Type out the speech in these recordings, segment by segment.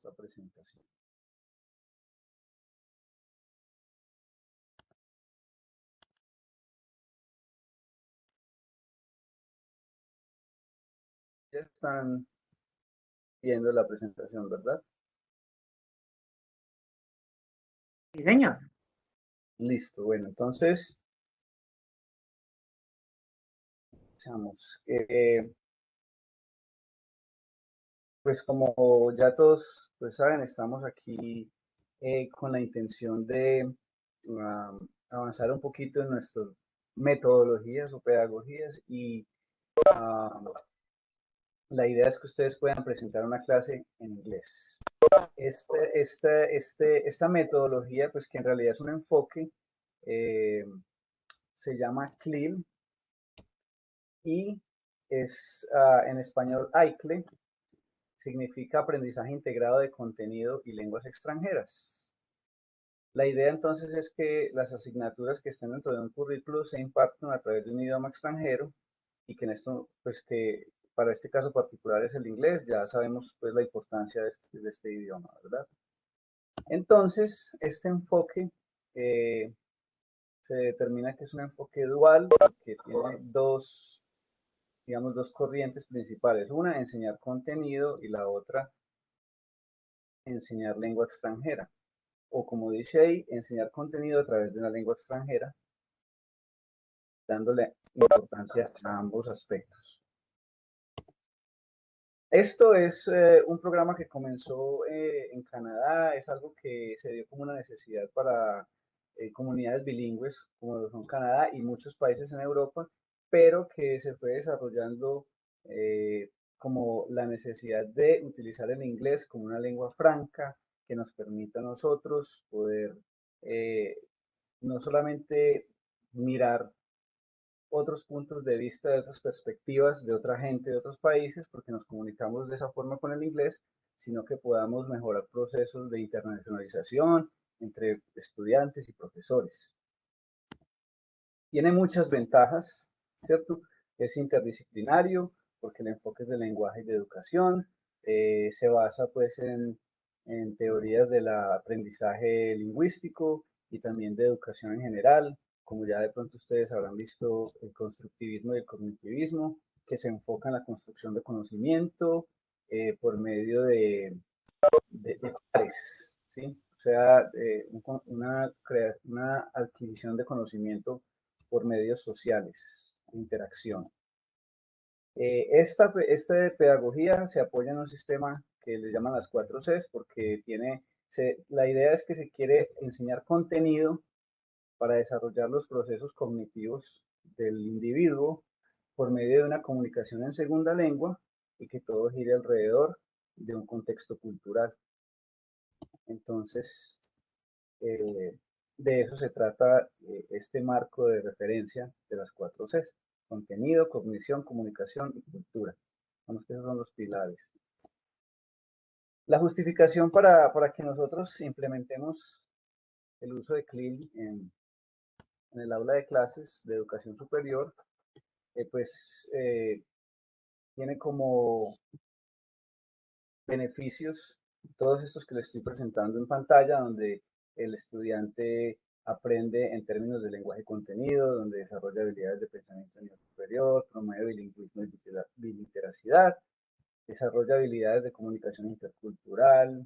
la presentación. Ya están viendo la presentación, ¿verdad? Sí, señor. Listo, bueno, entonces, veamos. Pues como ya todos pues saben, estamos aquí con la intención de avanzar un poquito en nuestras metodologías o pedagogías y ah, la idea es que ustedes puedan presentar una clase en inglés. Esta metodología, pues que en realidad es un enfoque, eh, se llama CLIL y es en español AICLE, significa aprendizaje integrado de contenido y lenguas extranjeras. La idea entonces es que las asignaturas que estén dentro de un currículo se impartan a través de un idioma extranjero y que en esto, pues que para este caso particular es el inglés, ya sabemos pues la importancia de este idioma, ¿verdad? Entonces, este enfoque eh, se determina que es un enfoque dual que tiene dos, digamos, dos corrientes principales. Una, enseñar contenido y la otra, enseñar lengua extranjera. O como dice ahí, enseñar contenido a través de una lengua extranjera, dándole importancia a ambos aspectos. Esto es un programa que comenzó en Canadá, es algo que se dio como una necesidad para comunidades bilingües, como lo son Canadá y muchos países en Europa, pero que se fue desarrollando como la necesidad de utilizar el inglés como una lengua franca que nos permita a nosotros poder eh, no solamente mirar otros puntos de vista, de otras perspectivas, de otra gente de otros países, porque nos comunicamos de esa forma con el inglés, sino que podamos mejorar procesos de internacionalización entre estudiantes y profesores. Tiene muchas ventajas, ¿cierto? Es interdisciplinario, porque el enfoque es de lenguaje y de educación, se basa pues en teorías del aprendizaje lingüístico y también de educación en general, como ya de pronto ustedes habrán visto el constructivismo y el cognitivismo, que se enfoca en la construcción de conocimiento por medio de pares, ¿sí? O sea, una adquisición de conocimiento por medios sociales, interacción. Esta pedagogía se apoya en un sistema que le llaman las 4 Cs porque la idea es que se quiere enseñar contenido para desarrollar los procesos cognitivos del individuo por medio de una comunicación en segunda lengua y que todo gire alrededor de un contexto cultural. Entonces, de eso se trata este marco de referencia de las 4 Cs: contenido, cognición, comunicación y cultura. Vamos, que esos son los pilares. La justificación para que nosotros implementemos el uso de CLIL en el aula de clases de educación superior, tiene como beneficios todos estos que les estoy presentando en pantalla, donde el estudiante aprende en términos de lenguaje y contenido, donde desarrolla habilidades de pensamiento a nivel superior, promueve bilingüismo y biliteracidad, desarrolla habilidades de comunicación intercultural,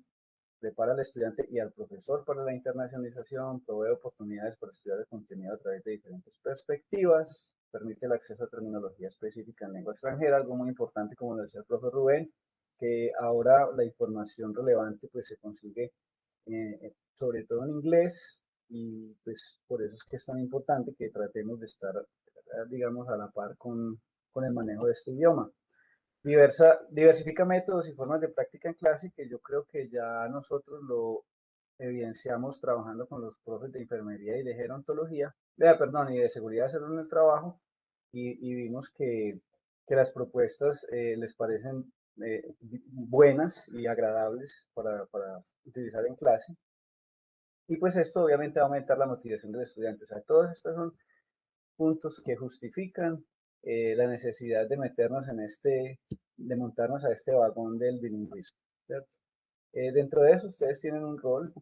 prepara al estudiante y al profesor para la internacionalización, provee oportunidades para estudiar el contenido a través de diferentes perspectivas, permite el acceso a terminología específica en lengua extranjera, algo muy importante, como lo decía el profe Rubén, que ahora la información relevante pues se consigue sobre todo en inglés, y pues por eso es que es tan importante que tratemos de estar, digamos, a la par con el manejo de este idioma. Diversifica métodos y formas de práctica en clase, que yo creo que ya nosotros lo evidenciamos trabajando con los profes de enfermería y de gerontología, y de seguridad de salud en el trabajo, y vimos que las propuestas les parecen buenas y agradables para utilizar en clase. Y pues esto obviamente va a aumentar la motivación del estudiante. O sea, todos estos son puntos que justifican la necesidad de meternos de montarnos a este vagón del bilingüismo, ¿cierto? Dentro de eso ustedes tienen un rol.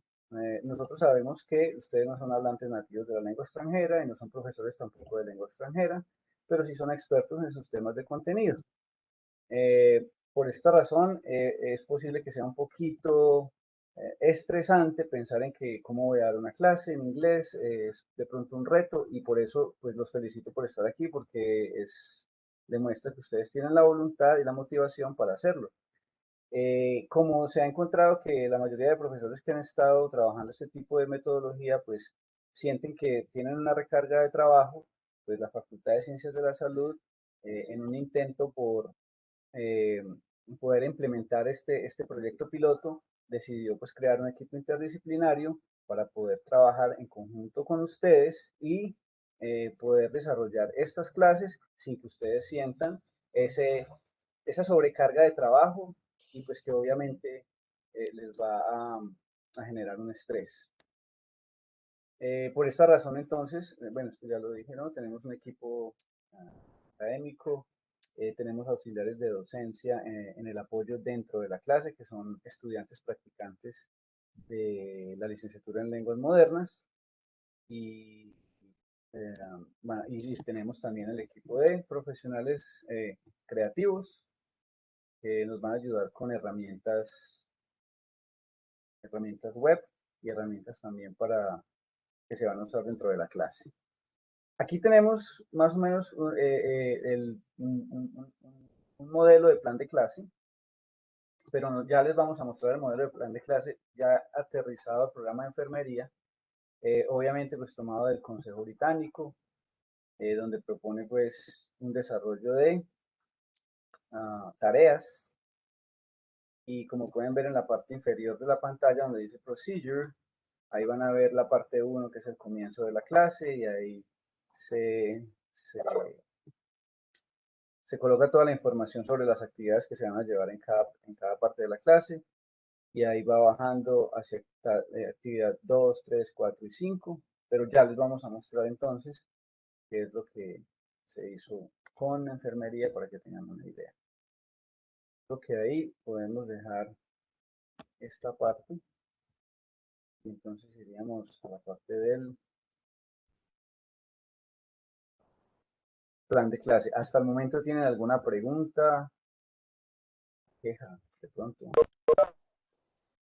Nosotros sabemos que ustedes no son hablantes nativos de la lengua extranjera y no son profesores tampoco de lengua extranjera, pero sí son expertos en sus temas de contenido. Por esta razón, es posible que sea un poquito estresante pensar en que cómo voy a dar una clase en inglés, es de pronto un reto y por eso pues los felicito por estar aquí porque demuestra que ustedes tienen la voluntad y la motivación para hacerlo. Como se ha encontrado que la mayoría de profesores que han estado trabajando este tipo de metodología, pues sienten que tienen una recarga de trabajo, pues la Facultad de Ciencias de la Salud, en un intento por eh, poder implementar este proyecto piloto, decidió pues crear un equipo interdisciplinario para poder trabajar en conjunto con ustedes y poder desarrollar estas clases sin que ustedes sientan ese, esa sobrecarga de trabajo y pues que obviamente les va a generar un estrés. Por esta razón, entonces, bueno, esto ya lo dije, ¿no? Tenemos un equipo académico, tenemos auxiliares de docencia en el apoyo dentro de la clase, que son estudiantes practicantes de la licenciatura en lenguas modernas, y, eh, bueno, y tenemos también el equipo de profesionales creativos que nos van a ayudar con herramientas web y herramientas también para que se van a usar dentro de la clase. Aquí tenemos más o menos un modelo de plan de clase, pero ya les vamos a mostrar el modelo de plan de clase ya aterrizado al programa de enfermería, obviamente pues tomado del Consejo Británico, donde propone pues un desarrollo de tareas y como pueden ver en la parte inferior de la pantalla donde dice Procedure, ahí van a ver la parte 1 que es el comienzo de la clase y ahí se coloca toda la información sobre las actividades que se van a llevar en cada parte de la clase y ahí va bajando hacia actividad 2, 3, 4 y 5, pero ya les vamos a mostrar entonces qué es lo que se hizo con enfermería para que tengan una idea. Creo que ahí podemos dejar esta parte y entonces iríamos a la parte del plan de clase. Hasta el momento tienen alguna pregunta, queja, de pronto,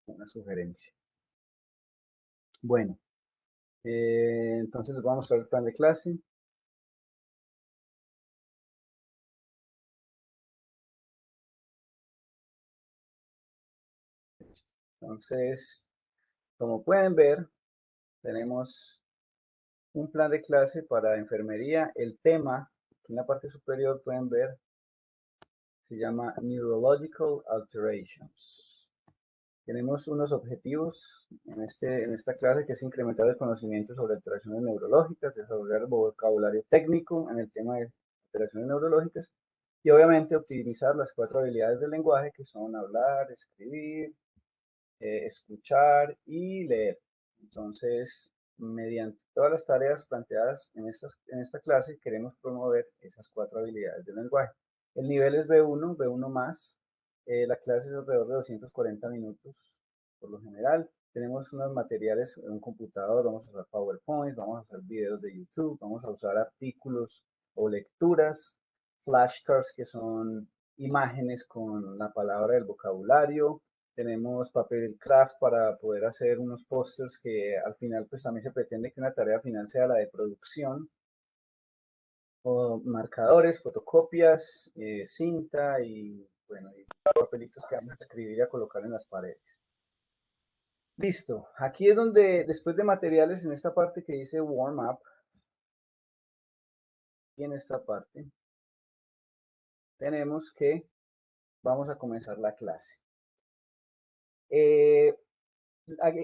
una sugerencia. Bueno, entonces les voy a mostrar el plan de clase. Entonces, como pueden ver, tenemos un plan de clase para enfermería. El tema, aquí en la parte superior pueden ver, se llama Neurological Alterations. Tenemos unos objetivos en esta clase que es incrementar el conocimiento sobre alteraciones neurológicas, desarrollar vocabulario técnico en el tema de alteraciones neurológicas y obviamente optimizar las 4 habilidades del lenguaje que son hablar, escribir, escuchar y leer. Entonces, mediante todas las tareas planteadas en esta clase, queremos promover esas 4 habilidades del lenguaje. El nivel es B1, B1 más. La clase es alrededor de 240 minutos por lo general. Tenemos unos materiales en un computador, vamos a usar PowerPoint, vamos a usar videos de YouTube, vamos a usar artículos o lecturas, flashcards que son imágenes con la palabra del vocabulario, tenemos papel craft para poder hacer unos pósters que al final pues también se pretende que una tarea final sea la de producción, o marcadores, fotocopias, cinta y bueno, y papelitos que vamos a escribir y a colocar en las paredes. Listo, aquí es donde después de materiales en esta parte que dice warm up y en esta parte tenemos que vamos a comenzar la clase.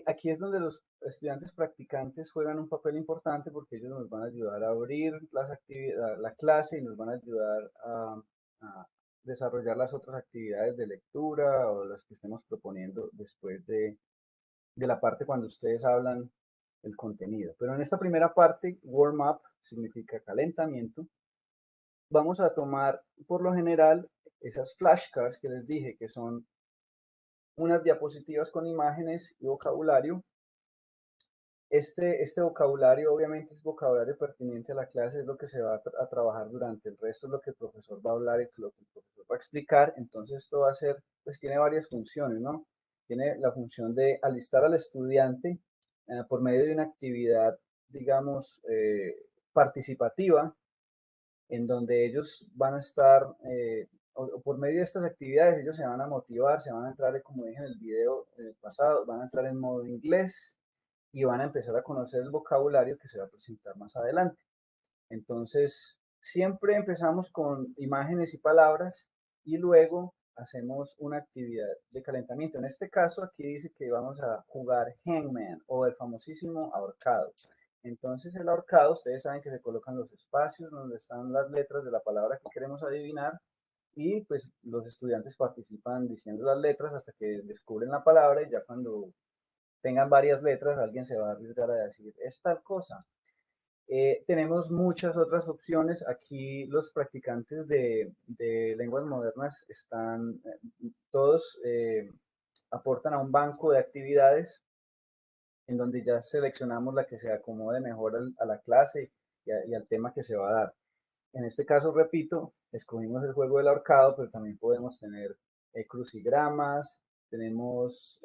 Aquí es donde los estudiantes practicantes juegan un papel importante porque ellos nos van a ayudar a abrir la clase y nos van a ayudar a desarrollar las otras actividades de lectura o las que estemos proponiendo después de la parte cuando ustedes hablan el contenido. Pero en esta primera parte, warm up significa calentamiento. Vamos a tomar por lo general esas flashcards que les dije que son unas diapositivas con imágenes y vocabulario. Este vocabulario obviamente es vocabulario pertinente a la clase, es lo que se va a trabajar durante el resto, es lo que el profesor va a hablar y lo que el profesor va a explicar. Entonces esto va a ser, pues tiene varias funciones, ¿no? Tiene la función de alistar al estudiante por medio de una actividad, digamos, participativa, en donde ellos van a estar, o por medio de estas actividades, ellos se van a motivar, se van a entrar, como dije en el video pasado, van a entrar en modo inglés y van a empezar a conocer el vocabulario que se va a presentar más adelante. Entonces, siempre empezamos con imágenes y palabras y luego hacemos una actividad de calentamiento. En este caso, aquí dice que vamos a jugar Hangman o el famosísimo ahorcado. Entonces, el ahorcado, ustedes saben que se colocan los espacios donde están las letras de la palabra que queremos adivinar y pues los estudiantes participan diciendo las letras hasta que descubren la palabra y ya cuando tengan varias letras alguien se va a arriesgar a decir es tal cosa. Tenemos muchas otras opciones. Aquí los practicantes de lenguas modernas están, todos aportan a un banco de actividades en donde ya seleccionamos la que se acomode mejor a la clase y al tema que se va a dar. En este caso, repito, escogimos el juego del ahorcado, pero también podemos tener crucigramas, tenemos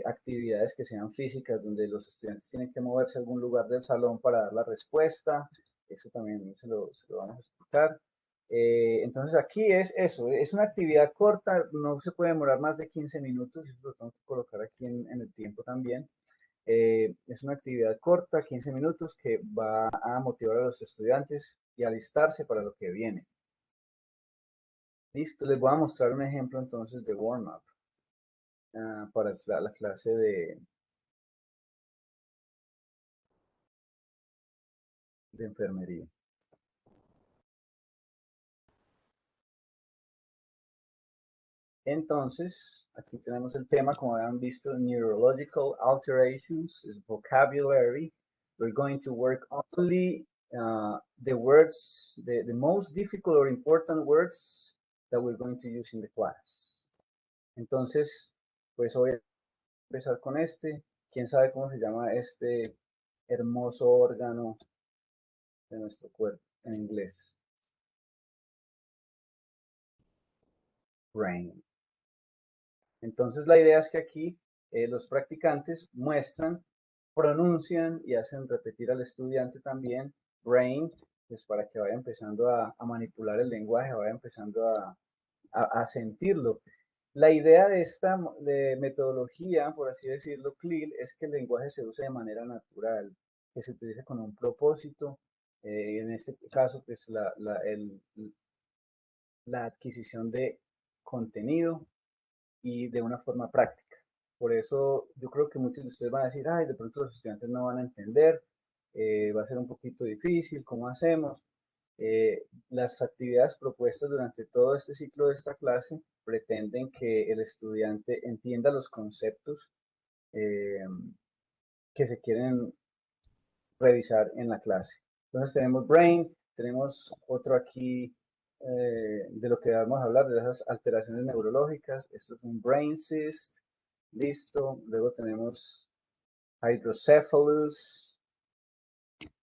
actividades que sean físicas, donde los estudiantes tienen que moverse a algún lugar del salón para dar la respuesta. Eso también se lo vamos a explicar. Entonces aquí es eso, es una actividad corta, no se puede demorar más de 15 minutos, eso lo tengo que colocar aquí en el tiempo también. Es una actividad corta, 15 minutos, que va a motivar a los estudiantes y alistarse para lo que viene. Listo, les voy a mostrar un ejemplo entonces de warm-up para la clase de enfermería. Entonces, aquí tenemos el tema, como han visto, neurological alterations, is vocabulary. We're going to work only the words, the most difficult or important words that we're going to use in the class. Entonces, pues voy a empezar con este. ¿Quién sabe cómo se llama este hermoso órgano de nuestro cuerpo en inglés? Brain. Entonces la idea es que aquí los practicantes muestran, pronuncian y hacen repetir al estudiante también brain, pues para que vaya empezando a manipular el lenguaje, vaya empezando a sentirlo. La idea de esta metodología, por así decirlo, CLIL, es que el lenguaje se use de manera natural, que se utilice con un propósito, en este caso, pues la adquisición de contenido y de una forma práctica. Por eso yo creo que muchos de ustedes van a decir, ay, de pronto los estudiantes no van a entender, va a ser un poquito difícil, ¿cómo hacemos? Las actividades propuestas durante todo este ciclo de esta clase pretenden que el estudiante entienda los conceptos eh, que se quieren revisar en la clase. Entonces tenemos brain, tenemos otro aquí de lo que vamos a hablar, de esas alteraciones neurológicas. Esto es un brain cyst, listo. Luego tenemos hydrocephalus,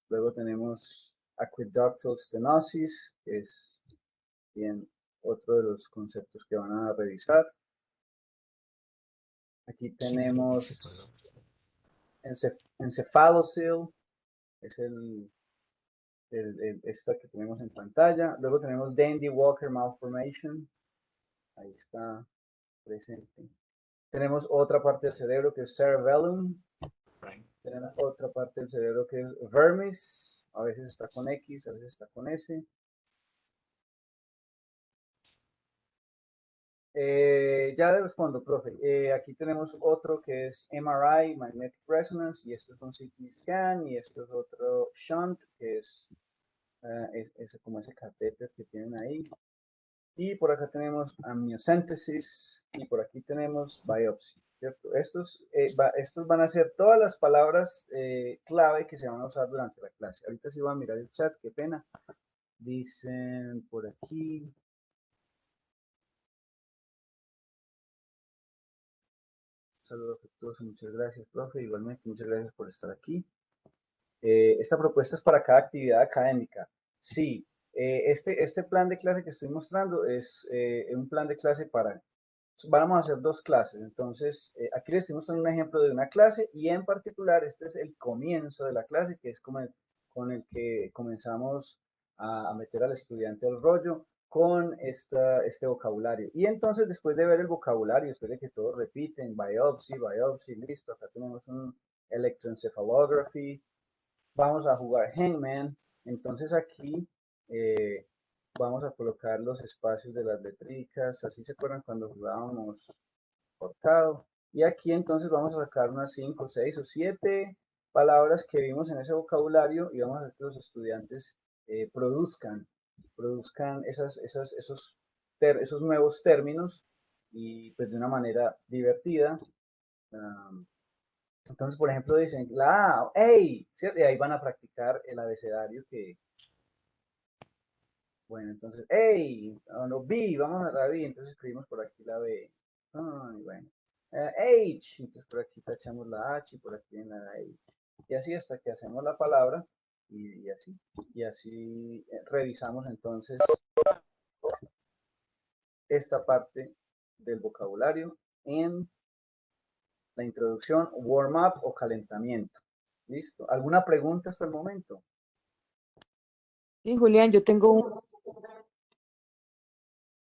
luego tenemos aqueductal stenosis, que es bien otro de los conceptos que van a revisar. Aquí tenemos encefalocele, es esta que tenemos en pantalla. Luego tenemos Dandy Walker Malformation, ahí está presente. Tenemos otra parte del cerebro que es cerebellum. Tenemos otra parte del cerebro que es vermis, a veces está con X, a veces está con S. Ya le respondo, profe. Aquí tenemos otro que es MRI, Magnetic Resonance, y esto es un CT scan, y esto es otro shunt, que es como ese catéter que tienen ahí. Y por acá tenemos amniocentesis, y por aquí tenemos biopsia, ¿cierto? Estos van a ser todas las palabras clave que se van a usar durante la clase. Ahorita sí voy a mirar el chat, qué pena. Dicen por aquí. saludo afectuoso, muchas gracias, profe. Igualmente, muchas gracias por estar aquí. Esta propuesta es para cada actividad académica. Sí, este plan de clase que estoy mostrando es un plan de clase para, vamos a hacer dos clases. Entonces, aquí les estoy mostrando un ejemplo de una clase y en particular este es el comienzo de la clase, que es como con el que comenzamos a meter al estudiante al rollo con este vocabulario. Y entonces, después de ver el vocabulario, después de que todos repiten, biopsy, biopsy, listo, acá tenemos un electroencephalography, vamos a jugar Hangman. Entonces aquí eh, vamos a colocar los espacios de las letricas, así se acuerdan cuando jugábamos cortado. Y aquí entonces vamos a sacar unas 5, 6 o 7 palabras que vimos en ese vocabulario y vamos a hacer que los estudiantes produzcan esos nuevos términos y pues de una manera divertida. Um, entonces, por ejemplo, dicen la A, ¡ey! ¿Cierto? Y ahí van a practicar el abecedario que, bueno, entonces, ¡ey! Oh, no, B, vamos a la B, entonces escribimos por aquí la B. Ay, bueno. H, entonces por aquí tachamos la H y por aquí en la H. Y así hasta que hacemos la palabra y así. Y así revisamos entonces esta parte del vocabulario en la introducción, warm-up o calentamiento. ¿Listo? ¿Alguna pregunta hasta el momento? Sí, Julián, yo tengo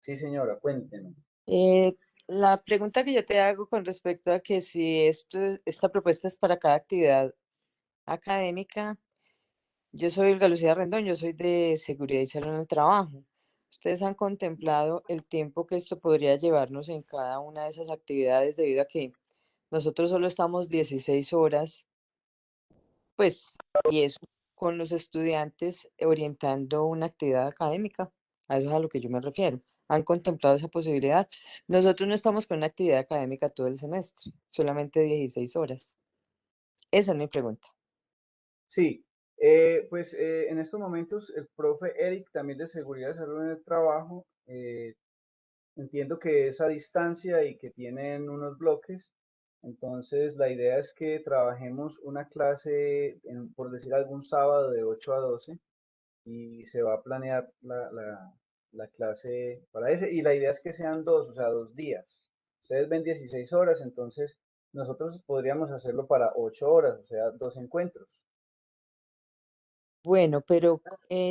Sí, señora, cuéntenos. eh, la pregunta que yo te hago con respecto a que si esta propuesta es para cada actividad académica. Yo soy Olga Lucía Rendón, yo soy de Seguridad y Salud en el Trabajo. ¿Ustedes han contemplado el tiempo que esto podría llevarnos en cada una de esas actividades debido a que nosotros solo estamos 16 horas, pues, y eso con los estudiantes orientando una actividad académica? A eso es a lo que yo me refiero. ¿Han contemplado esa posibilidad? Nosotros no estamos con una actividad académica todo el semestre, solamente 16 horas. Esa es mi pregunta. Sí, pues en estos momentos el profe Eric, también de Seguridad y Salud en el Trabajo, entiendo que es a distancia y que tienen unos bloques. Entonces, la idea es que trabajemos una clase, por decir algún sábado de 8 a 12 y se va a planear la clase para ese. Y la idea es que sean dos, o sea, 2 días. Ustedes ven 16 horas, entonces nosotros podríamos hacerlo para 8 horas, o sea, dos encuentros. Bueno, pero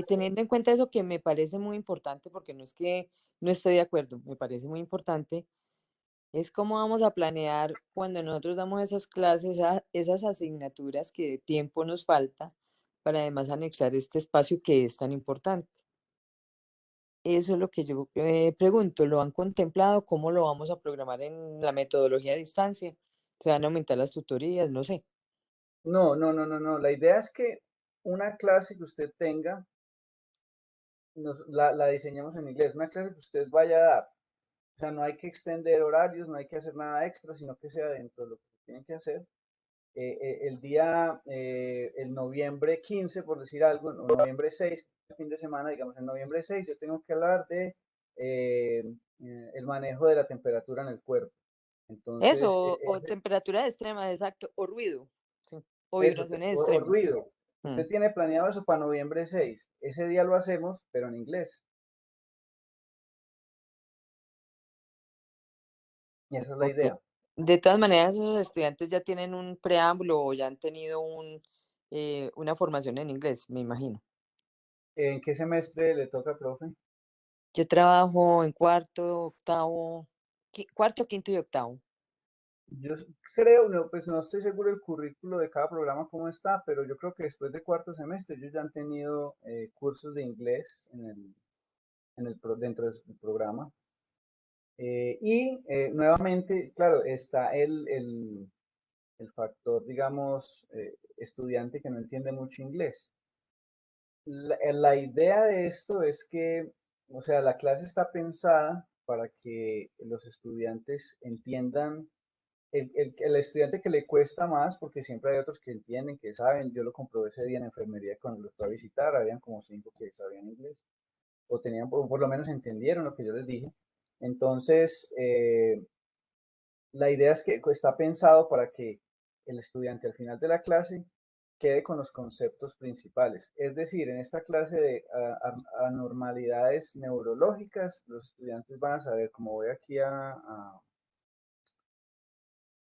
teniendo en cuenta eso que me parece muy importante, porque no es que no estoy de acuerdo, me parece muy importante, es cómo vamos a planear cuando nosotros damos esas clases, esas asignaturas que de tiempo nos falta para además anexar este espacio que es tan importante. Eso es lo que yo pregunto, ¿lo han contemplado? ¿Cómo lo vamos a programar en la metodología a distancia? ¿Se van a aumentar las tutorías? No sé. No, no, no, no, no. La idea es que una clase que usted tenga, la diseñamos en inglés, una clase que usted vaya a dar. O sea, no hay que extender horarios, no hay que hacer nada extra, sino que sea dentro de lo que tienen que hacer. El noviembre 15, por decir algo, o noviembre 6, fin de semana, digamos, en noviembre 6, yo tengo que hablar de el manejo de la temperatura en el cuerpo. Eso, Entonces, o temperatura extrema, exacto, o ruido, sí, o eso, vibraciones o extremas. ruido. Mm, Usted tiene planeado eso para noviembre 6. Ese día lo hacemos, pero en inglés. Y esa es la ok. idea. De todas maneras, esos estudiantes ya tienen un preámbulo o ya han tenido una formación en inglés, me imagino. ¿En qué semestre le toca, profe? Yo trabajo en cuarto, octavo, cuarto, quinto y octavo. Yo creo, no, pues no estoy seguro el currículo de cada programa cómo está, pero yo creo que después de cuarto semestre ellos ya han tenido cursos de inglés dentro del programa. Nuevamente, claro, está el factor, digamos, estudiante que no entiende mucho inglés. La idea de esto es que, o sea, la clase está pensada para que los estudiantes entiendan el estudiante que le cuesta más, porque siempre hay otros que entienden, que saben, yo lo comprobé ese día en enfermería cuando los fui a visitar, habían como 5 que sabían inglés, o tenían, o por lo menos entendieron lo que yo les dije. Entonces, la idea es que está pensado para que el estudiante al final de la clase quede con los conceptos principales. Es decir, en esta clase de anormalidades neurológicas, los estudiantes van a saber, como voy aquí a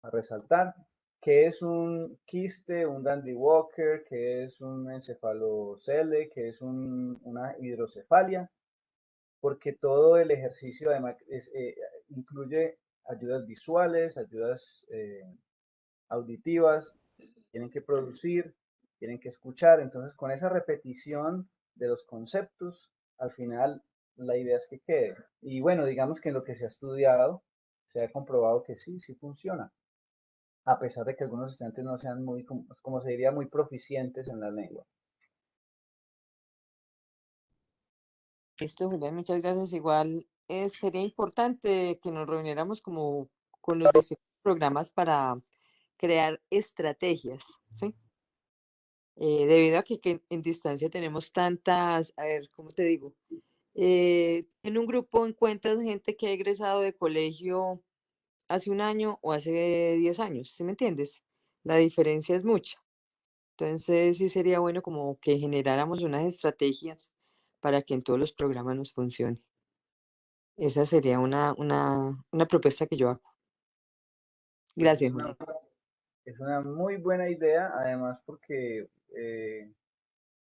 resaltar, qué es un quiste, un Dandy Walker, qué es un encefalocele, qué es una hidrocefalia, porque todo el ejercicio además incluye ayudas visuales, ayudas auditivas, tienen que producir, tienen que escuchar, entonces con esa repetición de los conceptos, al final la idea es que quede. Y bueno, digamos que en lo que se ha estudiado, se ha comprobado que sí, sí funciona, a pesar de que algunos estudiantes no sean muy, como se diría, muy proficientes en la lengua. Listo, Julián, muchas gracias. Igual sería importante que nos reuniéramos como con los distintos programas para crear estrategias, ¿sí? Debido a que en distancia tenemos tantas, a ver, ¿cómo te digo? En un grupo encuentras gente que ha egresado de colegio hace un año o hace 10 años, ¿sí me entiendes? La diferencia es mucha. Entonces sí sería bueno como que generáramos unas estrategias para que en todos los programas nos funcione. Esa sería una propuesta que yo hago. Pues Gracias, Julián. es una muy buena idea, además porque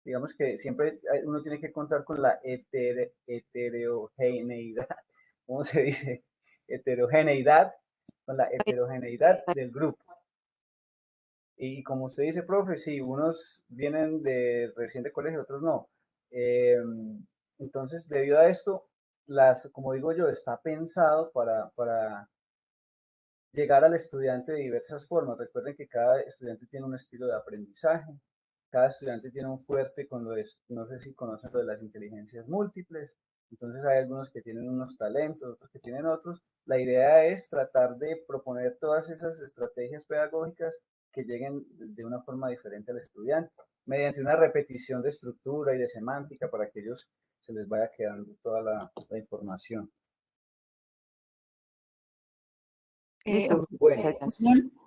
digamos que siempre uno tiene que contar con la heterogeneidad, ¿cómo se dice? Heterogeneidad, con la heterogeneidad del grupo. Y como usted dice, profe, sí, unos vienen de recién de colegio, otros no. Eh, entonces, debido a esto, como digo yo, está pensado para llegar al estudiante de diversas formas. Recuerden que cada estudiante tiene un estilo de aprendizaje, cada estudiante tiene un fuerte con no sé si conocen lo de las inteligencias múltiples, entonces hay algunos que tienen unos talentos, otros que tienen otros. La idea es tratar de proponer todas esas estrategias pedagógicas que lleguen de una forma diferente al estudiante, mediante una repetición de estructura y de semántica para que ellos se les vaya quedando toda la información. Listo, Bueno, muchas gracias.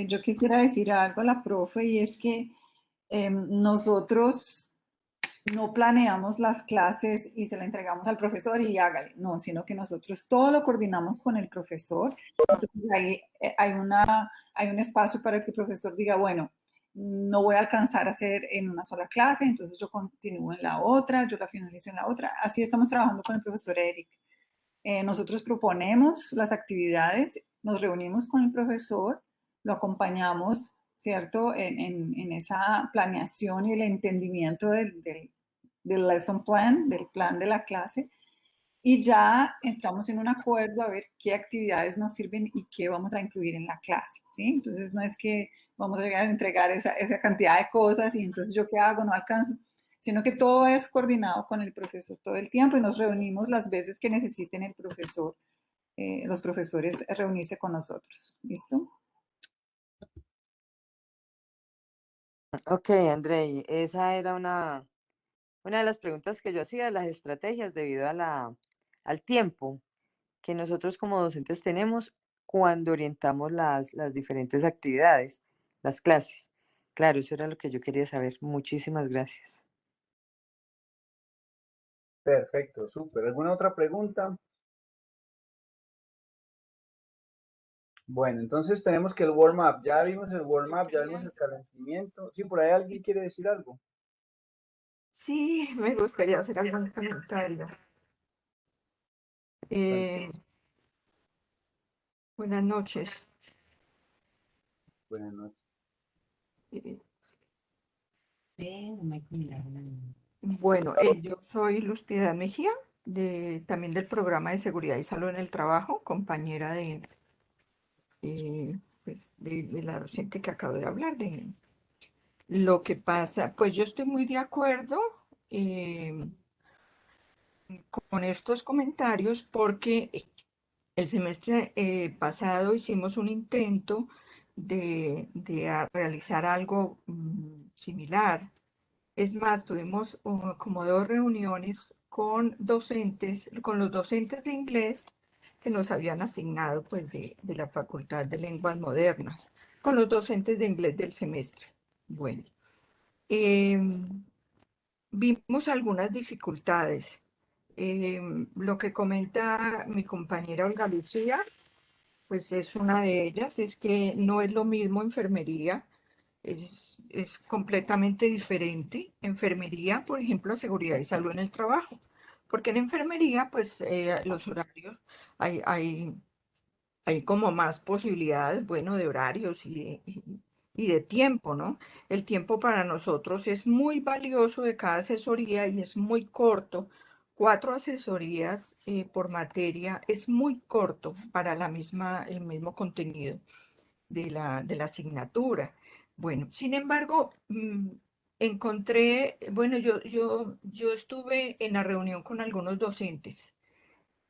Yo quisiera decir algo a la profe y es que nosotros no planeamos las clases y se la entregamos al profesor y hágale, no, sino que nosotros todo lo coordinamos con el profesor. Entonces ahí hay un espacio para que el profesor diga, bueno, no voy a alcanzar a hacer en una sola clase, entonces yo continúo en la otra, yo la finalizo en la otra. Así estamos trabajando con el profesor Eric. Nosotros proponemos las actividades, nos reunimos con el profesor, lo acompañamos, ¿cierto?, en esa planeación y el entendimiento del lesson plan, del plan de la clase, y ya entramos en un acuerdo a ver qué actividades nos sirven y qué vamos a incluir en la clase, ¿sí? Entonces no es que vamos a llegar a entregar esa cantidad de cosas y entonces yo qué hago, no alcanzo, sino que todo es coordinado con el profesor todo el tiempo y nos reunimos las veces que necesiten el profesor, los profesores reunirse con nosotros. ¿Listo? Ok, Andrei, esa era una de las preguntas que yo hacía, las estrategias debido al tiempo que nosotros como docentes tenemos cuando orientamos las diferentes actividades, las clases. Claro, eso era lo que yo quería saber. Muchísimas gracias. perfecto, súper. ¿Alguna otra pregunta? Bueno, entonces tenemos que el warm-up, ya vimos el warm-up, ya vimos el calentamiento. Sí, por ahí alguien quiere decir algo. Sí, me gustaría hacer algún comentario. Buenas noches. Buenas noches. Bueno, yo soy Luz Piedad Mejía, también del programa de seguridad y salud en el trabajo, compañera pues, de la docente que acabo de hablar. Lo que pasa, pues yo estoy muy de acuerdo con estos comentarios porque el semestre pasado hicimos un intento de realizar algo similar. Es más, tuvimos como 2 reuniones con docentes, con los docentes de inglés que nos habían asignado pues de la Facultad de Lenguas Modernas, con los docentes de inglés del semestre. Bueno, vimos algunas dificultades. Lo que comenta mi compañera Olga Lucía, pues es una de ellas, es que no es lo mismo enfermería, es completamente diferente. Enfermería, por ejemplo, seguridad y salud en el trabajo, porque en enfermería, pues los horarios, hay como más posibilidades, bueno, de horarios y de tiempo, ¿no? El tiempo para nosotros es muy valioso de cada asesoría y es muy corto. 4 asesorías por materia es muy corto para el mismo contenido de la asignatura. Bueno, sin embargo, encontré, bueno, yo estuve en la reunión con algunos docentes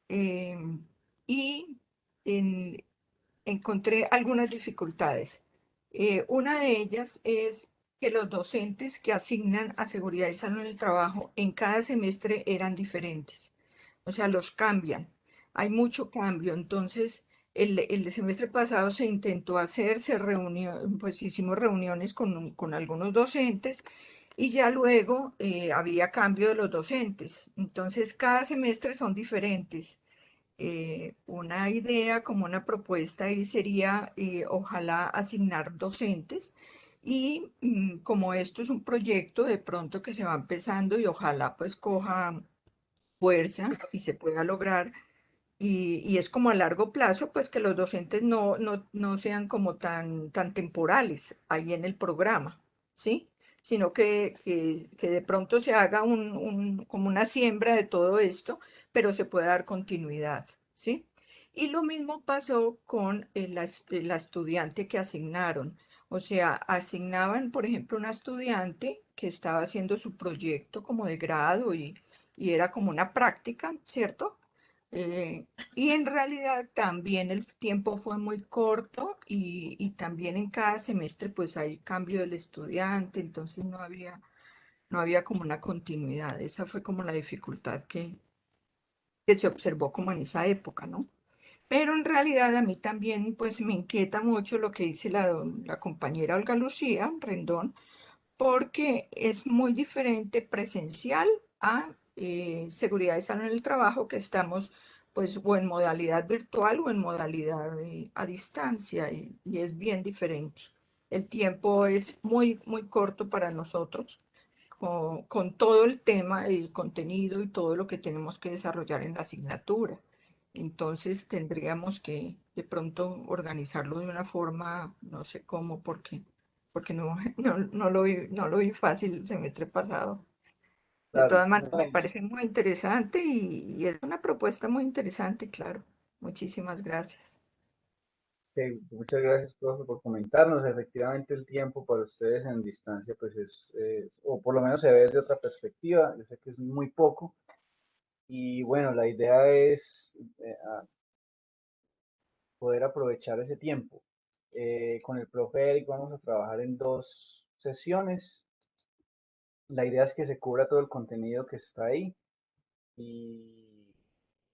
y en, encontré algunas dificultades. Una de ellas es que los docentes que asignan a seguridad y salud en el trabajo en cada semestre eran diferentes. O sea, los cambian. Hay mucho cambio. Entonces, el semestre pasado se intentó hacer, se reunió, pues hicimos reuniones con algunos docentes y ya luego había cambio de los docentes. Entonces, cada semestre son diferentes. Una idea, como una propuesta ahí sería, ojalá asignar docentes y como esto es un proyecto de pronto que se va empezando y ojalá pues coja fuerza y se pueda lograr y es como a largo plazo, pues que los docentes no sean como tan temporales ahí en el programa, ¿sí? Sino que de pronto se haga como una siembra de todo esto, pero se pueda dar continuidad, ¿sí? Y lo mismo pasó con la estudiante que asignaron. O sea, asignaban, por ejemplo, una estudiante que estaba haciendo su proyecto como de grado y era como una práctica, ¿cierto? Y en realidad también el tiempo fue muy corto y también en cada semestre pues hay cambio del estudiante, entonces no había como una continuidad. Esa fue como la dificultad que se observó como en esa época, ¿no? Pero en realidad a mí también pues me inquieta mucho lo que dice la compañera Olga Lucía Rendón, porque es muy diferente presencial a seguridad y salud en el trabajo, que estamos pues o en modalidad virtual o en modalidad a distancia y es bien diferente. El tiempo es muy, muy corto para nosotros con todo el tema, el contenido y todo lo que tenemos que desarrollar en la asignatura. Entonces tendríamos que de pronto organizarlo de una forma, no sé cómo, porque no lo vi fácil el semestre pasado. De Claro, todas maneras, me no, parece muy interesante y es una propuesta muy interesante, claro. Muchísimas gracias. muchas gracias, profe, por comentarnos. Efectivamente, el tiempo para ustedes en distancia, pues o por lo menos se ve desde otra perspectiva. Yo sé que es muy poco. Y bueno, la idea es poder aprovechar ese tiempo. Con el profe Eric vamos a trabajar en 2 sesiones. La idea es que se cubra todo el contenido que está ahí. Y,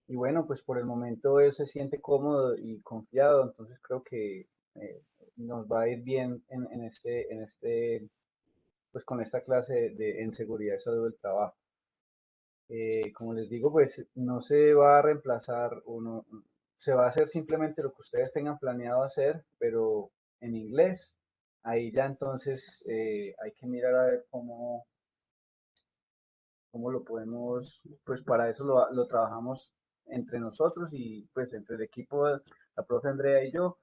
y bueno, pues por el momento él se siente cómodo y confiado, entonces creo que nos va a ir bien pues con esta clase en seguridad y salud del trabajo. Como les digo, pues no se va a reemplazar o no, se va a hacer simplemente lo que ustedes tengan planeado hacer, pero en inglés. Ahí ya entonces hay que mirar a ver cómo lo podemos, pues para eso lo trabajamos entre nosotros y pues entre el equipo, la profe Andrea y yo,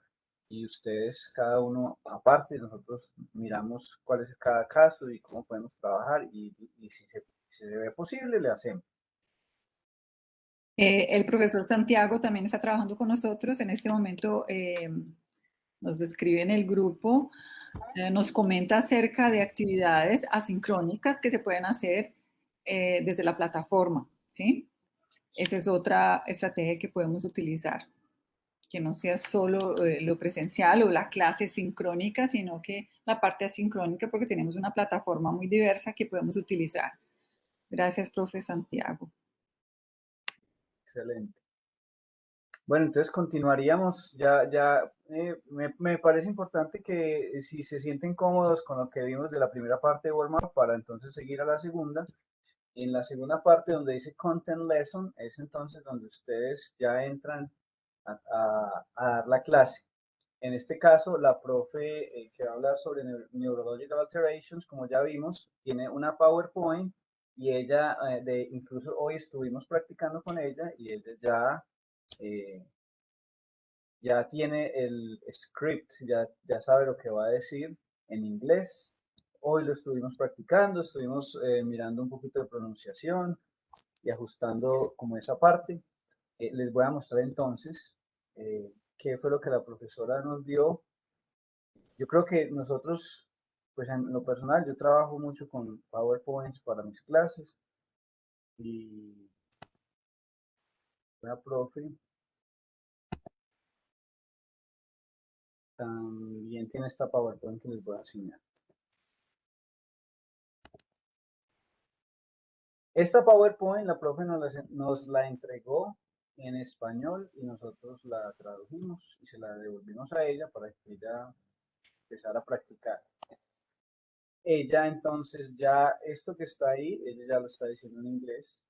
y ustedes cada uno aparte, nosotros miramos cuál es cada caso y cómo podemos trabajar y si se ve posible, le hacemos. El profesor Santiago también está trabajando con nosotros. En este momento nos describe en el grupo, nos comenta acerca de actividades asincrónicas que se pueden hacer desde la plataforma, ¿sí? Esa es otra estrategia que podemos utilizar, que no sea solo lo presencial o la clase sincrónica, sino que la parte asincrónica, porque tenemos una plataforma muy diversa que podemos utilizar. Gracias, profe Santiago. Excelente. Bueno, entonces continuaríamos. Me parece importante que si se sienten cómodos con lo que vimos de la primera parte de warm-up, para entonces seguir a la segunda. En la segunda parte donde dice Content Lesson, es entonces donde ustedes ya entran a dar la clase. En este caso, la profe que va a hablar sobre Neurological Alterations, como ya vimos, tiene una PowerPoint y ella, incluso hoy estuvimos practicando con ella y ella eh, ya tiene el script, ya sabe lo que va a decir en inglés. Hoy lo estuvimos practicando, estuvimos mirando un poquito de pronunciación y ajustando como esa parte. Les voy a mostrar entonces qué fue lo que la profesora nos dio. Yo creo que nosotros, pues en lo personal, yo trabajo mucho con PowerPoints para mis clases y la profe también tiene esta PowerPoint que les voy a enseñar. Esta PowerPoint la profe nos la entregó en español y nosotros la tradujimos y se la devolvimos a ella para que ella empezara a practicar. Ella entonces ya esto que está ahí, ella ya lo está diciendo en inglés.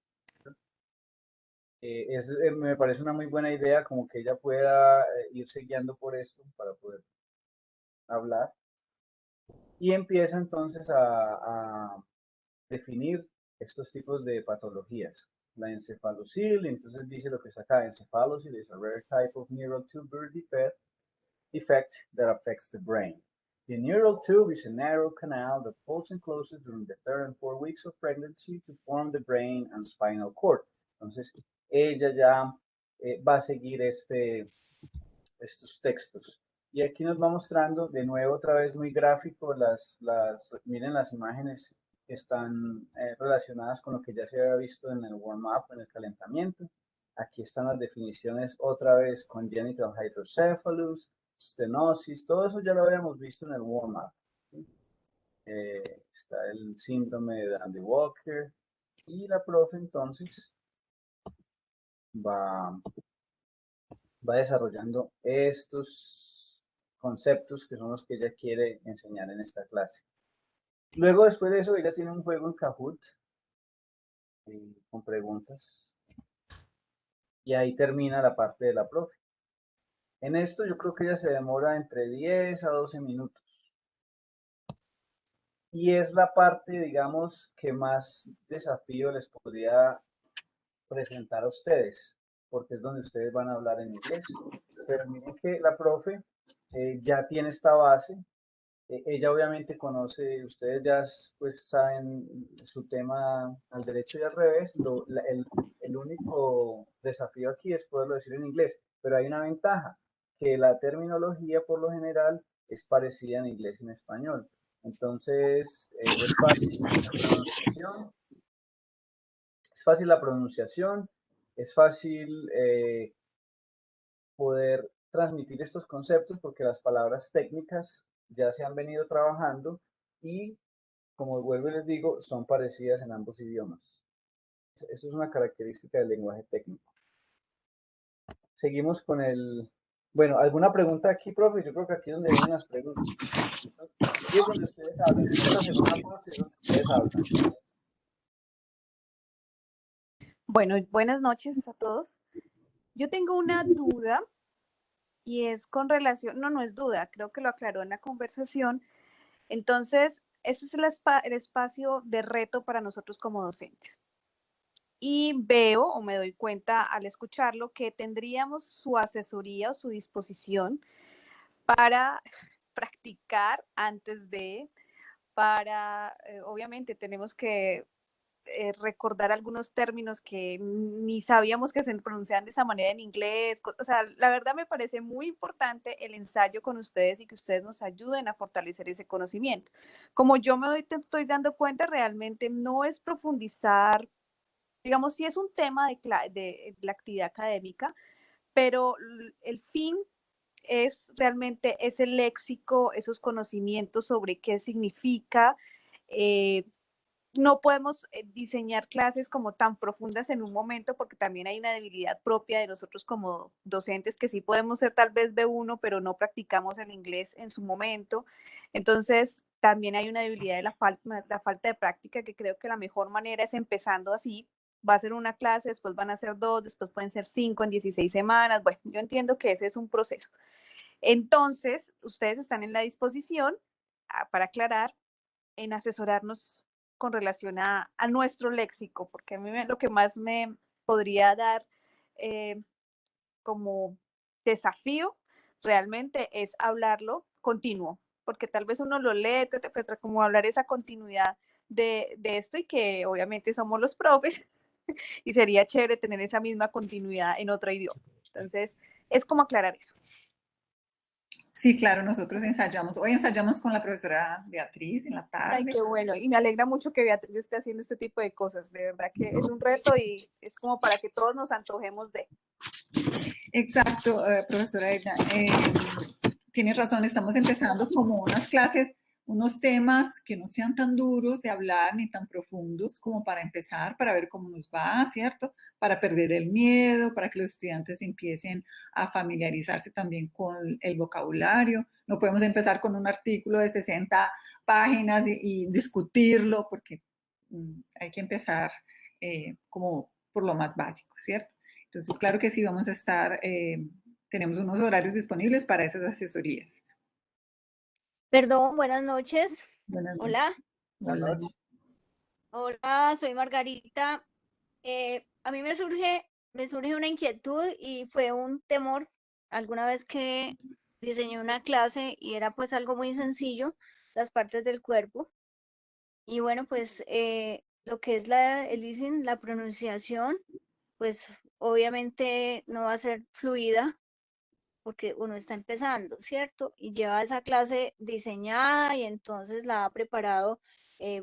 Me parece una muy buena idea como que ella pueda irse guiando por esto para poder hablar. Y empieza entonces a definir estos tipos de patologías. La encefalosil, entonces dice lo que está acá, encefalosil is a rare type of neural tuber defect that affects the brain. The neural tube is a narrow canal that folds and closes during the 3rd and 4th weeks of pregnancy to form the brain and spinal cord. Entonces, ella ya va a seguir estos textos. Y aquí nos va mostrando de nuevo otra vez muy gráfico miren las imágenes que están relacionadas con lo que ya se había visto en el warm-up, en el calentamiento. Aquí están las definiciones otra vez: congenital hydrocephalus, stenosis, todo eso ya lo habíamos visto en el warm-up. ¿Sí? Está el síndrome de Andy Walker y la profe entonces va desarrollando estos conceptos que son los que ella quiere enseñar en esta clase. Luego, después de eso, ella tiene un juego en Kahoot con preguntas y ahí termina la parte de la profe. En esto yo creo que ella se demora entre 10 a 12 minutos. Y es la parte, digamos, que más desafío les podría presentar a ustedes, porque es donde ustedes van a hablar en inglés. Pero miren que la profe ya tiene esta base. Ella obviamente conoce, ustedes ya pues saben su tema al derecho y al revés. El único desafío aquí es poderlo decir en inglés, pero hay una ventaja, que la terminología por lo general es parecida en inglés y en español. Entonces, la pronunciación, es fácil poder transmitir estos conceptos porque las palabras técnicas ya se han venido trabajando y, como vuelvo y les digo, son parecidas en ambos idiomas. Eso es una característica del lenguaje técnico. Seguimos con bueno, ¿alguna pregunta aquí, profe? Yo creo que aquí es donde vienen las preguntas. Aquí es donde ustedes hablan. Esta segunda parte es donde ustedes hablan. Bueno, buenas noches a todos. Yo tengo una duda y es con relación, no es duda, creo que lo aclaró en la conversación. Entonces, este es el espacio de reto para nosotros como docentes. Y veo o me doy cuenta al escucharlo que tendríamos su asesoría o su disposición para practicar antes de, obviamente tenemos que recordar algunos términos que ni sabíamos que se pronunciaban de esa manera en inglés. O sea, la verdad me parece muy importante el ensayo con ustedes y que ustedes nos ayuden a fortalecer ese conocimiento. Como yo estoy dando cuenta, realmente no es profundizar, digamos, sí es un tema de la actividad académica, pero el fin es realmente ese léxico, esos conocimientos sobre qué significa, no podemos diseñar clases como tan profundas en un momento porque también hay una debilidad propia de nosotros como docentes que sí podemos ser tal vez B1, pero no practicamos el inglés en su momento. Entonces, también hay una debilidad de la falta de práctica, que creo que la mejor manera es empezando así. Va a ser una clase, después van a ser 2, después pueden ser 5 en 16 semanas. Bueno, yo entiendo que ese es un proceso. Entonces, ustedes están en la disposición, para aclarar, en asesorarnos con relación a nuestro léxico, porque a mí lo que más me podría dar como desafío realmente es hablarlo continuo, porque tal vez uno lo lee, pero como hablar esa continuidad de esto, y que obviamente somos los profes y sería chévere tener esa misma continuidad en otro idioma. Entonces, es como aclarar eso. Sí, claro, nosotros ensayamos. Hoy ensayamos con la profesora Beatriz en la tarde. Ay, qué bueno. Y me alegra mucho que Beatriz esté haciendo este tipo de cosas. De verdad que es un reto y es como para que todos nos antojemos de. Exacto, profesora Edna. Tienes razón, estamos empezando como unas clases, unos temas que no sean tan duros de hablar ni tan profundos como para empezar, para ver cómo nos va, ¿cierto? Para perder el miedo, para que los estudiantes empiecen a familiarizarse también con el vocabulario. No podemos empezar con un artículo de 60 páginas y discutirlo, porque hay que empezar como por lo más básico, ¿cierto? Entonces, claro que sí, vamos a estar, tenemos unos horarios disponibles para esas asesorías. Perdón, buenas noches. Buenas noches. Hola, Buenas noches. hola, soy Margarita. A mí me surge una inquietud y fue un temor alguna vez que diseñé una clase y era pues algo muy sencillo, las partes del cuerpo. Y bueno, pues lo que es el listening, la pronunciación, pues obviamente no va a ser fluida porque uno está empezando, ¿cierto? Y lleva esa clase diseñada y entonces la ha preparado,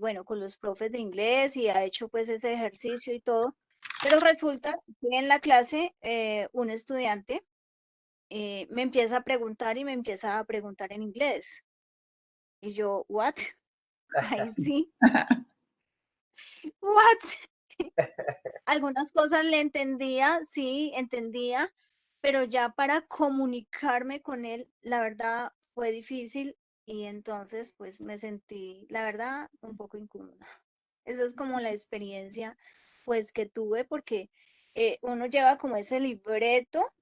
bueno, con los profes de inglés y ha hecho pues ese ejercicio y todo. Pero resulta que en la clase un estudiante me empieza a preguntar y me empieza a preguntar en inglés. Y yo, ¿what? Ay, sí, ¿what? Algunas cosas le entendía, sí, entendía, pero ya para comunicarme con él, la verdad fue difícil y entonces pues me sentí, la verdad, un poco incómoda. Esa es como la experiencia pues que tuve porque uno lleva como ese libreto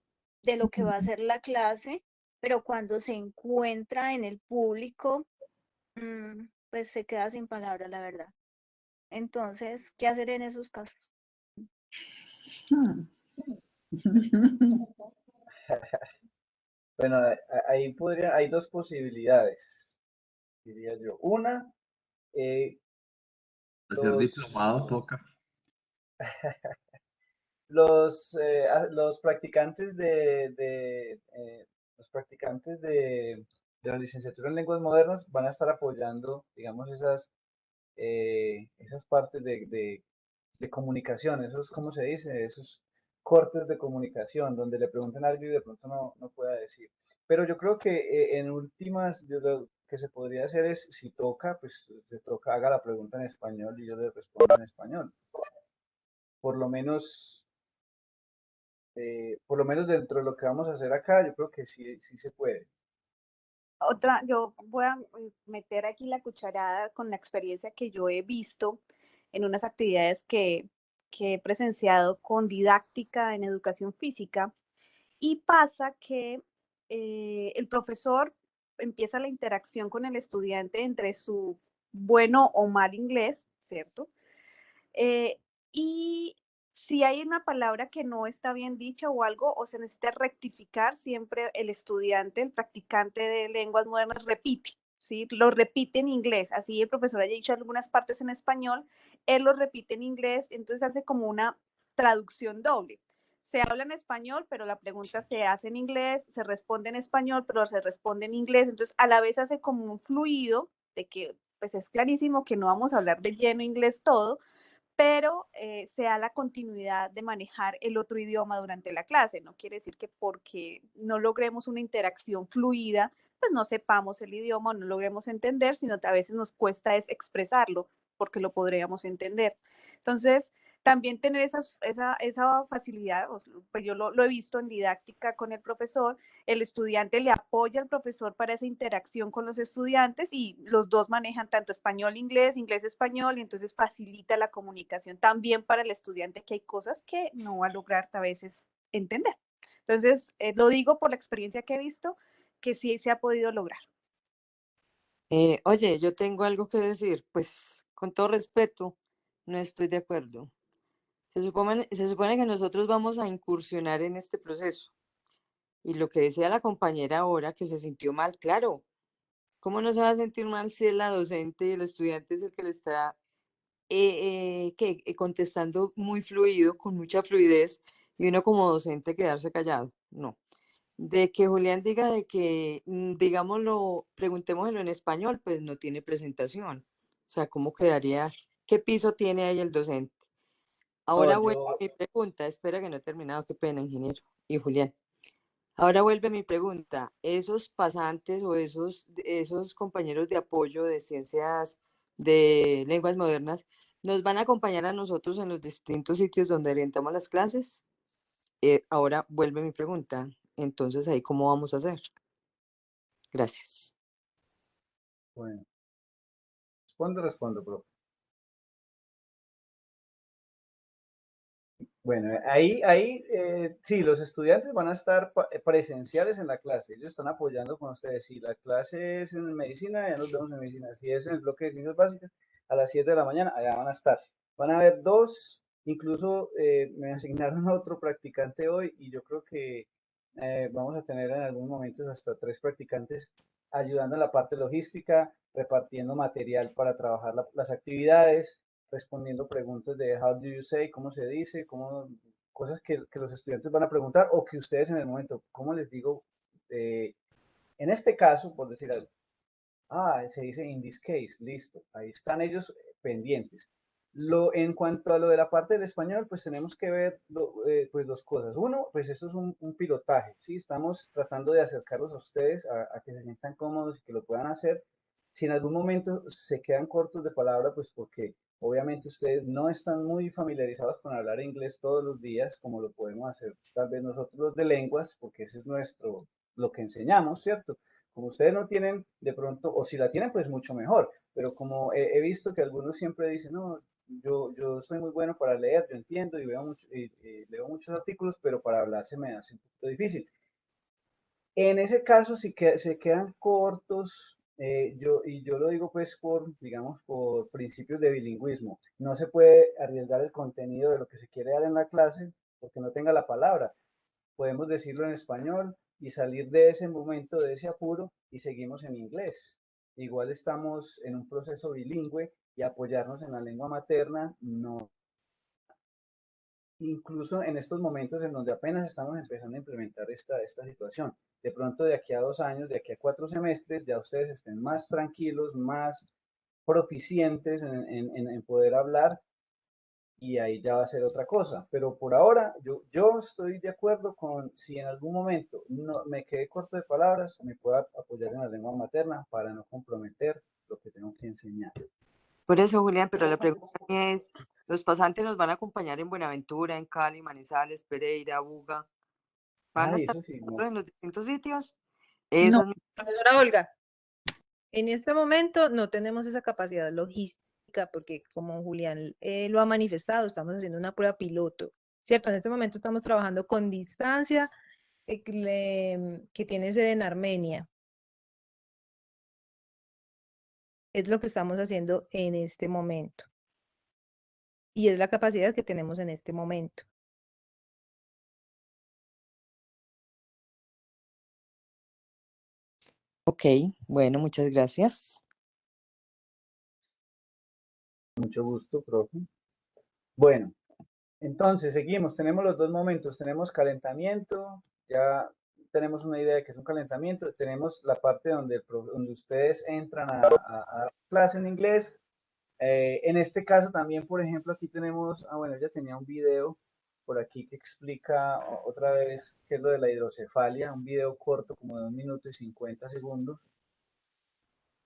de lo que va a ser la clase, pero cuando se encuentra en el público, pues se queda sin palabras, la verdad. Entonces, ¿qué hacer en esos casos? Bueno, ahí hay dos posibilidades, diría yo. Una, Hacer los, diplomado toca. los practicantes de la licenciatura en lenguas modernas van a estar apoyando, digamos, esas partes de comunicación, esos, ¿cómo se dice? Esos cortes de comunicación, donde le preguntan algo y de pronto no pueda decir. Pero yo creo que en últimas, lo que se podría hacer es, si toca, pues se toca, haga la pregunta en español y yo le respondo en español. Por lo menos, dentro de lo que vamos a hacer acá, yo creo que sí se puede. Yo voy a meter aquí la cucharada con la experiencia que yo he visto en unas actividades que he presenciado con didáctica en educación física, y pasa que el profesor empieza la interacción con el estudiante entre su bueno o mal inglés, ¿cierto? Y si hay una palabra que no está bien dicha o algo, o se necesita rectificar, siempre el estudiante, el practicante de lenguas modernas repite, ¿sí? Lo repite en inglés. Así el profesor haya dicho algunas partes en español, él lo repite en inglés, entonces hace como una traducción doble. Se habla en español, pero la pregunta se hace en inglés, se responde en español, pero se responde en inglés, entonces a la vez hace como un fluido de que pues es clarísimo que no vamos a hablar de lleno inglés todo, pero sea la continuidad de manejar el otro idioma durante la clase. No quiere decir que porque no logremos una interacción fluida, pues no sepamos el idioma, no logremos entender, sino que a veces nos cuesta es expresarlo, porque lo podríamos entender. Entonces, también tener esa facilidad, pues yo lo he visto en didáctica con el profesor, el estudiante le apoya al profesor para esa interacción con los estudiantes y los dos manejan tanto español-inglés, inglés-español, y entonces facilita la comunicación también para el estudiante, que hay cosas que no va a lograr a veces entender. Entonces, lo digo por la experiencia que he visto, que sí se ha podido lograr. Oye, yo tengo algo que decir, pues con todo respeto, no estoy de acuerdo. Se supone que nosotros vamos a incursionar en este proceso. Y lo que decía la compañera ahora, que se sintió mal, claro, ¿cómo no se va a sentir mal si es la docente y el estudiante es el que le está contestando muy fluido, con mucha fluidez, y uno como docente quedarse callado? No. De que Julián diga de que, digámoslo, preguntémoslo en español, pues no tiene presentación. O sea, ¿cómo quedaría? ¿Qué piso tiene ahí el docente? No, Ahora vuelve mi pregunta, espera que no he terminado, qué pena, ingeniero y Julián. Ahora vuelve mi pregunta, esos pasantes o esos compañeros de apoyo de ciencias de lenguas modernas, ¿nos van a acompañar a nosotros en los distintos sitios donde orientamos las clases? Ahora vuelve mi pregunta, entonces ahí ¿cómo vamos a hacer? Gracias. Bueno, respondo, profe. Bueno, sí, los estudiantes van a estar presenciales en la clase, ellos están apoyando con ustedes. Si la clase es en medicina, ya nos vemos en medicina. Si es en el bloque de ciencias básicas, a las 7 de la mañana, allá van a estar. Van a haber dos, incluso me asignaron a otro practicante hoy y yo creo que vamos a tener en algunos momentos hasta 3 practicantes ayudando en la parte logística, repartiendo material para trabajar las actividades, respondiendo preguntas de how do you say, cómo se dice, cosas que los estudiantes van a preguntar o que ustedes en el momento, ¿cómo les digo? En este caso, por decir algo, se dice in this case, listo, ahí están ellos pendientes. En cuanto a lo de la parte del español, pues tenemos que ver pues dos cosas. Uno, pues esto es un pilotaje, ¿sí? Estamos tratando de acercarlos a ustedes a que se sientan cómodos y que lo puedan hacer. Si en algún momento se quedan cortos de palabra, pues porque obviamente ustedes no están muy familiarizados con hablar inglés todos los días, como lo podemos hacer tal vez nosotros los de lenguas, porque ese es lo que enseñamos, ¿cierto? Como ustedes no tienen de pronto, o si la tienen, pues mucho mejor, pero como he visto que algunos siempre dicen, no, yo soy muy bueno para leer, yo entiendo y leo muchos artículos, pero para hablar se me hace un poquito difícil. En ese caso, si se quedan cortos, yo lo digo pues digamos, por principios de bilingüismo. No se puede arriesgar el contenido de lo que se quiere dar en la clase porque no tenga la palabra. Podemos decirlo en español y salir de ese momento, de ese apuro y seguimos en inglés. Igual estamos en un proceso bilingüe y apoyarnos en la lengua materna no. Incluso en estos momentos en donde apenas estamos empezando a implementar esta situación. De pronto de aquí a 2 años, de aquí a 4 semestres, ya ustedes estén más tranquilos, más proficientes en poder hablar y ahí ya va a ser otra cosa. Pero por ahora yo estoy de acuerdo con si en algún momento no, me quedé corto de palabras, me pueda apoyar en la lengua materna para no comprometer lo que tengo que enseñar. Por eso, Julián, pero la pregunta es, ¿los pasantes nos van a acompañar en Buenaventura, en Cali, Manizales, Pereira, Buga? ¿Van a estar Eso sí, no. en los distintos sitios? No, Eso es profesora Olga, en este momento no tenemos esa capacidad logística porque como Julián lo ha manifestado, estamos haciendo una prueba piloto, ¿cierto? En este momento estamos trabajando con distancia que tiene sede en Armenia. Es lo que estamos haciendo en este momento. Y es la capacidad que tenemos en este momento. Ok, bueno, muchas gracias. Mucho gusto, profe. Bueno, entonces seguimos. Tenemos los dos momentos. Tenemos calentamiento, ya tenemos una idea de que es un calentamiento. Tenemos la parte donde ustedes entran a dar clase en inglés. En este caso también, por ejemplo, aquí tenemos, bueno, ya tenía un video por aquí que explica otra vez qué es lo de la hidrocefalia, un video corto como de 1 minuto y 50 segundos,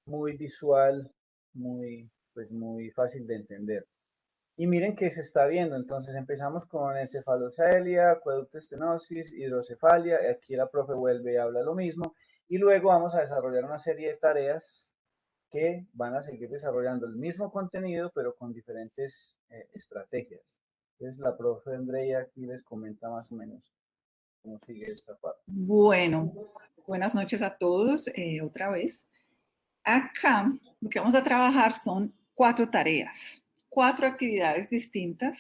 muy visual, muy pues muy fácil de entender. Y miren que se está viendo, entonces empezamos con encefalocelia, acueducto estenosis, hidrocefalia, y aquí la profe vuelve y habla lo mismo, y luego vamos a desarrollar una serie de tareas que van a seguir desarrollando el mismo contenido, pero con diferentes estrategias. Entonces la profe Andrea aquí les comenta más o menos cómo sigue esta parte. Bueno, buenas noches a todos otra vez. Acá lo que vamos a trabajar son 4 tareas, 4 actividades distintas.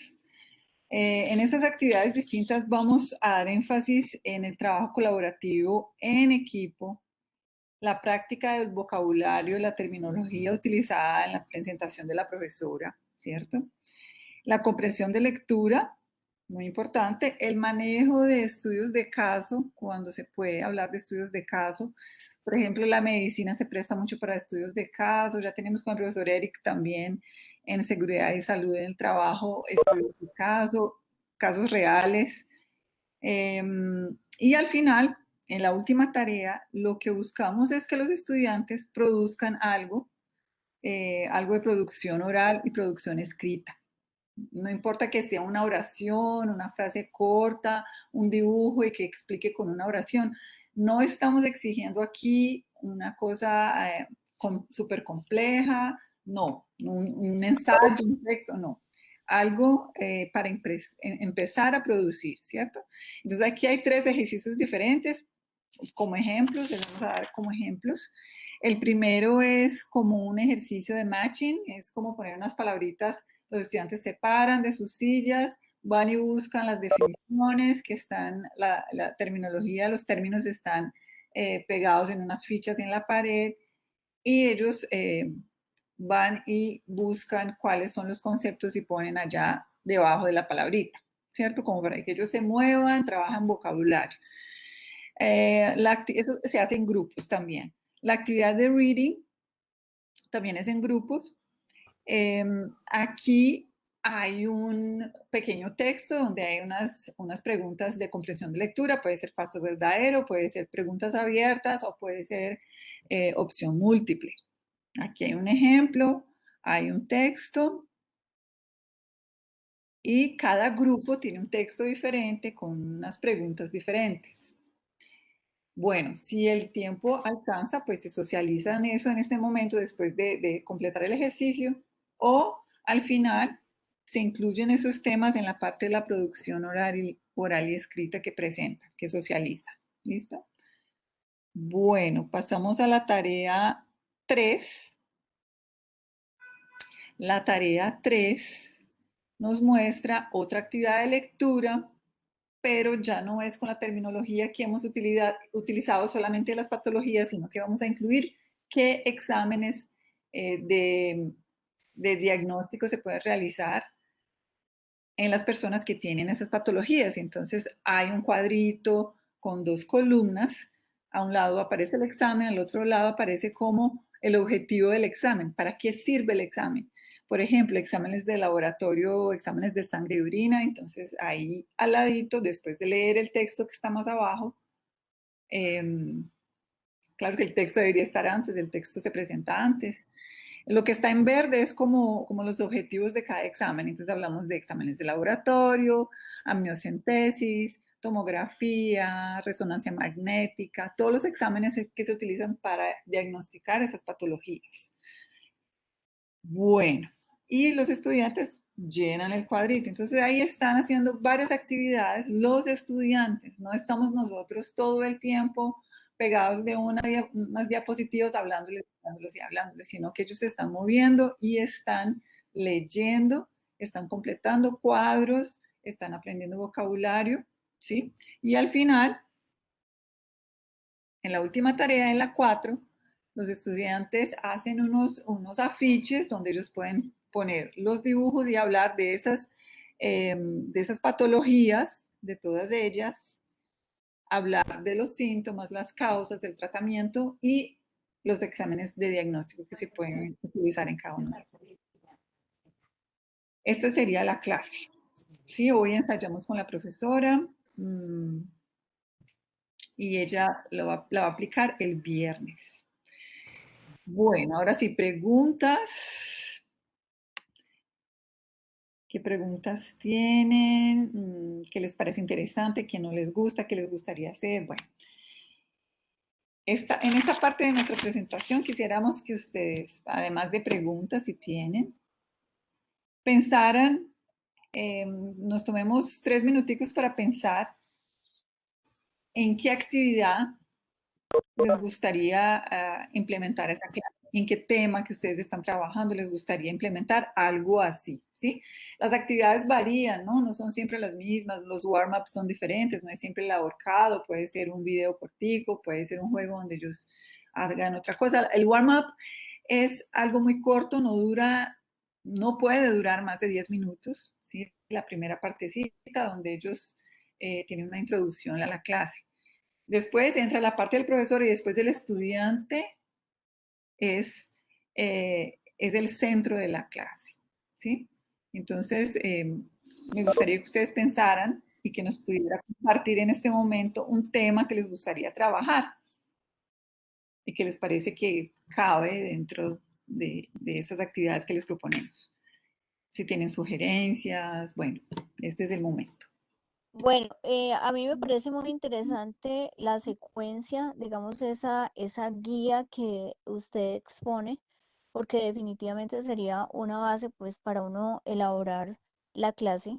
En esas actividades distintas vamos a dar énfasis en el trabajo colaborativo en equipo, la práctica del vocabulario, la terminología utilizada en la presentación de la profesora, ¿cierto? La comprensión de lectura, muy importante, el manejo de estudios de caso, cuando se puede hablar de estudios de caso. Por ejemplo, la medicina se presta mucho para estudios de caso, ya tenemos con el profesor Eric también en seguridad y salud en el trabajo, estudios de caso, casos reales. Y al final, en la última tarea, lo que buscamos es que los estudiantes produzcan algo de producción oral y producción escrita. No importa que sea una oración, una frase corta, un dibujo y que explique con una oración. No estamos exigiendo aquí una cosa súper compleja, no. Un ensayo, un texto, no. Algo para empezar a producir, ¿cierto? Entonces aquí hay 3 ejercicios diferentes como ejemplos, les vamos a dar como ejemplos. El primero es como un ejercicio de matching, es como poner unas palabritas, los estudiantes se paran de sus sillas, van y buscan las definiciones que están, la terminología, los términos están pegados en unas fichas en la pared y ellos van y buscan cuáles son los conceptos y ponen allá debajo de la palabrita, ¿cierto? Como para que ellos se muevan, trabajan vocabulario. Eso se hace en grupos también. La actividad de reading también es en grupos. Aquí hay un pequeño texto donde hay unas preguntas de comprensión de lectura, puede ser falso verdadero, puede ser preguntas abiertas o puede ser opción múltiple. Aquí hay un ejemplo, hay un texto y cada grupo tiene un texto diferente con unas preguntas diferentes. Bueno, si el tiempo alcanza, pues se socializan eso en este momento después de completar el ejercicio o al final se incluyen esos temas en la parte de la producción oral y escrita que presenta, que socializa. ¿Listo? Bueno, pasamos a la tarea 3. La tarea 3 nos muestra otra actividad de lectura, pero ya no es con la terminología que hemos utilizado solamente las patologías, sino que vamos a incluir qué exámenes de diagnóstico se pueden realizar en las personas que tienen esas patologías. Entonces hay un cuadrito con 2 columnas. A un lado aparece el examen, al otro lado aparece como el objetivo del examen. ¿Para qué sirve el examen? Por ejemplo, exámenes de laboratorio, exámenes de sangre y orina. Entonces ahí al ladito, después de leer el texto que está más abajo, claro que el texto debería estar antes, el texto se presenta antes. Lo que está en verde es como los objetivos de cada examen. Entonces hablamos de exámenes de laboratorio, amniocentesis, tomografía, resonancia magnética, todos los exámenes que se utilizan para diagnosticar esas patologías. Bueno, y los estudiantes llenan el cuadrito. Entonces ahí están haciendo varias actividades los estudiantes. No estamos nosotros todo el tiempo pegados de unas diapositivas hablándoles y hablándoles, sino que ellos se están moviendo y están leyendo, están completando cuadros, están aprendiendo vocabulario, ¿sí? Y al final, en la última tarea, en la 4, los estudiantes hacen unos afiches donde ellos pueden poner los dibujos y hablar de esas patologías, de todas ellas, hablar de los síntomas, las causas, el tratamiento y los exámenes de diagnóstico que se pueden utilizar en cada uno. Esta sería la clase. ¿Sí? Hoy ensayamos con la profesora y ella la va a aplicar el viernes. Bueno, ahora sí, preguntas. ¿Qué preguntas tienen? ¿Qué les parece interesante? ¿Qué no les gusta? ¿Qué les gustaría hacer? Bueno, en esta parte de nuestra presentación quisiéramos que ustedes, además de preguntas, si tienen, pensaran, nos tomemos 3 minuticos para pensar en qué actividad les gustaría implementar esa clase, en qué tema que ustedes están trabajando les gustaría implementar algo así, ¿sí? Las actividades varían, ¿no? No son siempre las mismas, los warm-ups son diferentes, no es siempre el ahorcado, puede ser un video cortico, puede ser un juego donde ellos hagan otra cosa. El warm-up es algo muy corto, no puede durar más de 10 minutos, ¿sí? La primera partecita donde ellos tienen una introducción a la clase. Después entra la parte del profesor y después el estudiante es el centro de la clase, ¿sí? Entonces, me gustaría que ustedes pensaran y que nos pudiera compartir en este momento un tema que les gustaría trabajar y que les parece que cabe dentro de esas actividades que les proponemos. Si tienen sugerencias, bueno, este es el momento. Bueno, a mí me parece muy interesante la secuencia, digamos, esa guía que usted expone, porque definitivamente sería una base, pues, para uno elaborar la clase,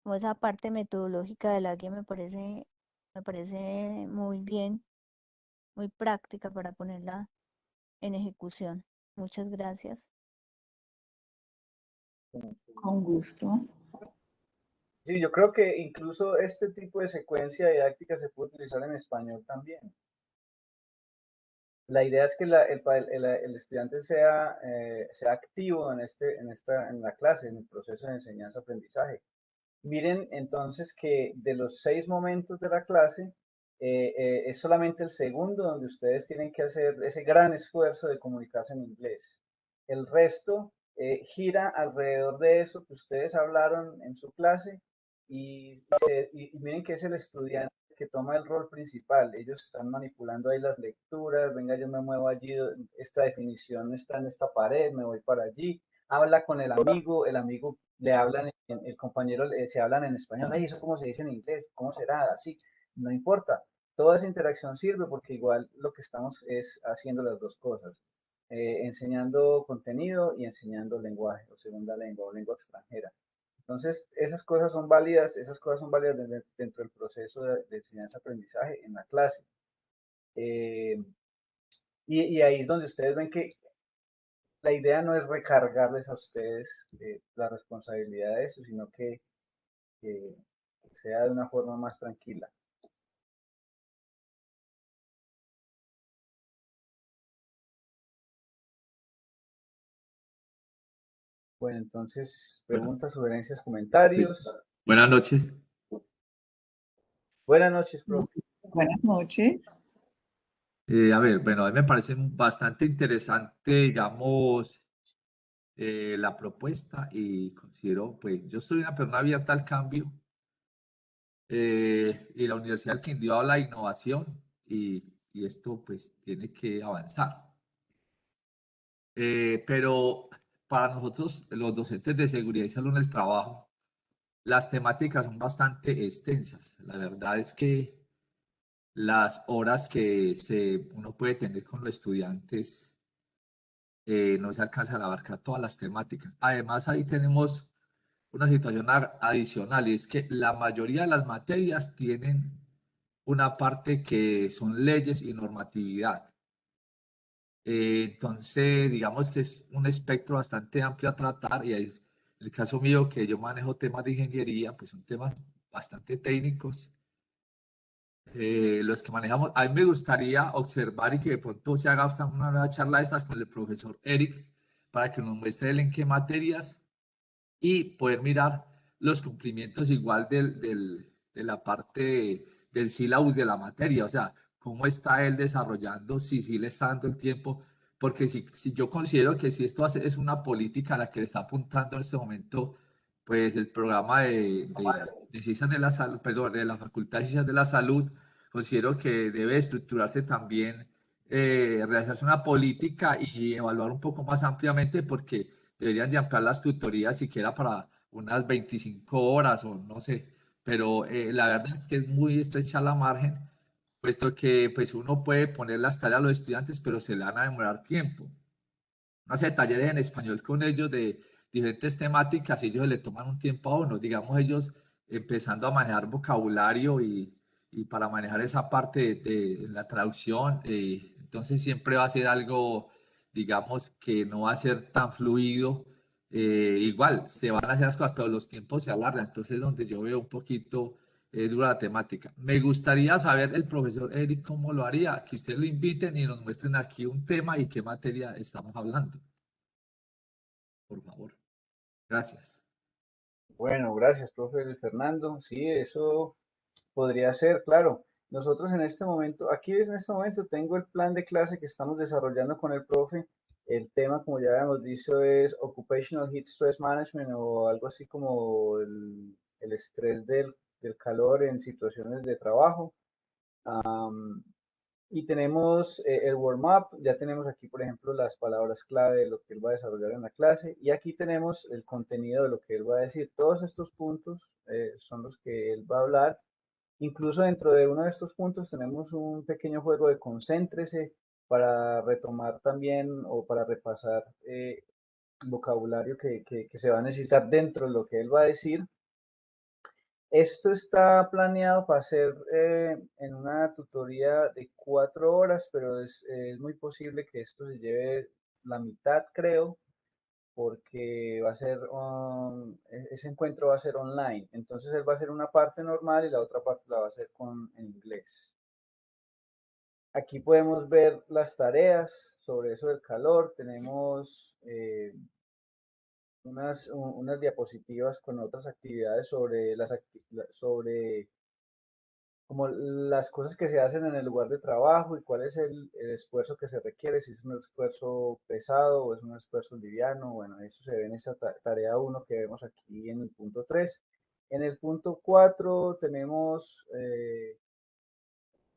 como esa parte metodológica de la guía me parece muy bien, muy práctica para ponerla en ejecución. Muchas gracias. Con gusto. Sí, yo creo que incluso este tipo de secuencia didáctica se puede utilizar en español también. La idea es que el estudiante sea activo en la clase, en el proceso de enseñanza-aprendizaje. Miren entonces que de los 6 momentos de la clase, es solamente el segundo donde ustedes tienen que hacer ese gran esfuerzo de comunicarse en inglés. El resto gira alrededor de eso que ustedes hablaron en su clase y miren que es el estudiante que toma el rol principal. Ellos están manipulando ahí las lecturas, venga, yo me muevo allí, esta definición está en esta pared, me voy para allí, habla con el amigo le hablan, el compañero se hablan en español, ay, ¿eso cómo se dice en inglés? ¿Cómo será? Así, no importa. Toda esa interacción sirve porque igual lo que estamos es haciendo las dos cosas, enseñando contenido y enseñando lenguaje o segunda lengua o lengua extranjera. Entonces, esas cosas son válidas dentro del proceso de enseñanza-aprendizaje en la clase. Y ahí es donde ustedes ven que la idea no es recargarles a ustedes la responsabilidad de eso, sino que sea de una forma más tranquila. Bueno, entonces, preguntas, sugerencias, comentarios. Buenas noches. Buenas noches, profe. Buenas noches. A ver, bueno, a mí me parece bastante interesante, digamos, la propuesta y considero, pues, yo soy una persona abierta al cambio y la Universidad del Quindío habla de innovación y esto, pues, tiene que avanzar. Pero para nosotros, los docentes de seguridad y salud en el trabajo, las temáticas son bastante extensas. La verdad es que las horas que uno puede tener con los estudiantes no se alcanzan a abarcar todas las temáticas. Además, ahí tenemos una situación adicional y es que la mayoría de las materias tienen una parte que son leyes y normatividad. Entonces, digamos que es un espectro bastante amplio a tratar y en el caso mío que yo manejo temas de ingeniería, pues son temas bastante técnicos. Los que manejamos, a mí me gustaría observar y que de pronto se haga una nueva charla de estas con el profesor Eric para que nos muestre él en qué materias y poder mirar los cumplimientos igual de la parte del sílabus de la materia, o sea, cómo está él desarrollando, si le está dando el tiempo, porque si yo considero que si esto es una política a la que le está apuntando en este momento, pues el programa de Ciencias de la Salud, perdón, de la Facultad de Ciencias de la Salud, considero que debe estructurarse también, realizarse una política y evaluar un poco más ampliamente porque deberían de ampliar las tutorías siquiera para unas 25 horas o no sé, pero la verdad es que es muy estrecha la margen, puesto que pues uno puede poner las tareas a los estudiantes, pero se le van a demorar tiempo. Uno hace talleres en español con ellos de diferentes temáticas y ellos le toman un tiempo a uno, digamos ellos empezando a manejar vocabulario y para manejar esa parte de la traducción, entonces siempre va a ser algo, digamos, que no va a ser tan fluido. Igual, se van a hacer las cosas, pero los tiempos se alargan, entonces donde yo veo un poquito dura la temática. Me gustaría saber el profesor Eric cómo lo haría, que ustedes lo inviten y nos muestren aquí un tema y qué materia estamos hablando. Por favor. Gracias. Bueno, gracias, profe Luis Fernando. Sí, eso podría ser, claro. Nosotros en este momento, aquí en este momento tengo el plan de clase que estamos desarrollando con el profe. El tema, como ya habíamos dicho, es Occupational Heat Stress Management o algo así como el estrés del calor en situaciones de trabajo. Y tenemos el warm-up, ya tenemos aquí, por ejemplo, las palabras clave de lo que él va a desarrollar en la clase, y aquí tenemos el contenido de lo que él va a decir. Todos estos puntos son los que él va a hablar. Incluso dentro de uno de estos puntos tenemos un pequeño juego de concéntrese para retomar también o para repasar vocabulario que se va a necesitar dentro de lo que él va a decir. Esto está planeado para ser en una tutoría de 4 horas, pero es muy posible que esto se lleve la mitad, creo, porque va a ser, ese encuentro va a ser online. Entonces él va a hacer una parte normal y la otra parte la va a hacer en inglés. Aquí podemos ver las tareas sobre eso del calor. Tenemos unas diapositivas con otras actividades sobre como las cosas que se hacen en el lugar de trabajo y cuál es el esfuerzo que se requiere, si es un esfuerzo pesado o es un esfuerzo liviano. Bueno, eso se ve en esa tarea 1 que vemos aquí en el punto 3. En el punto 4 tenemos,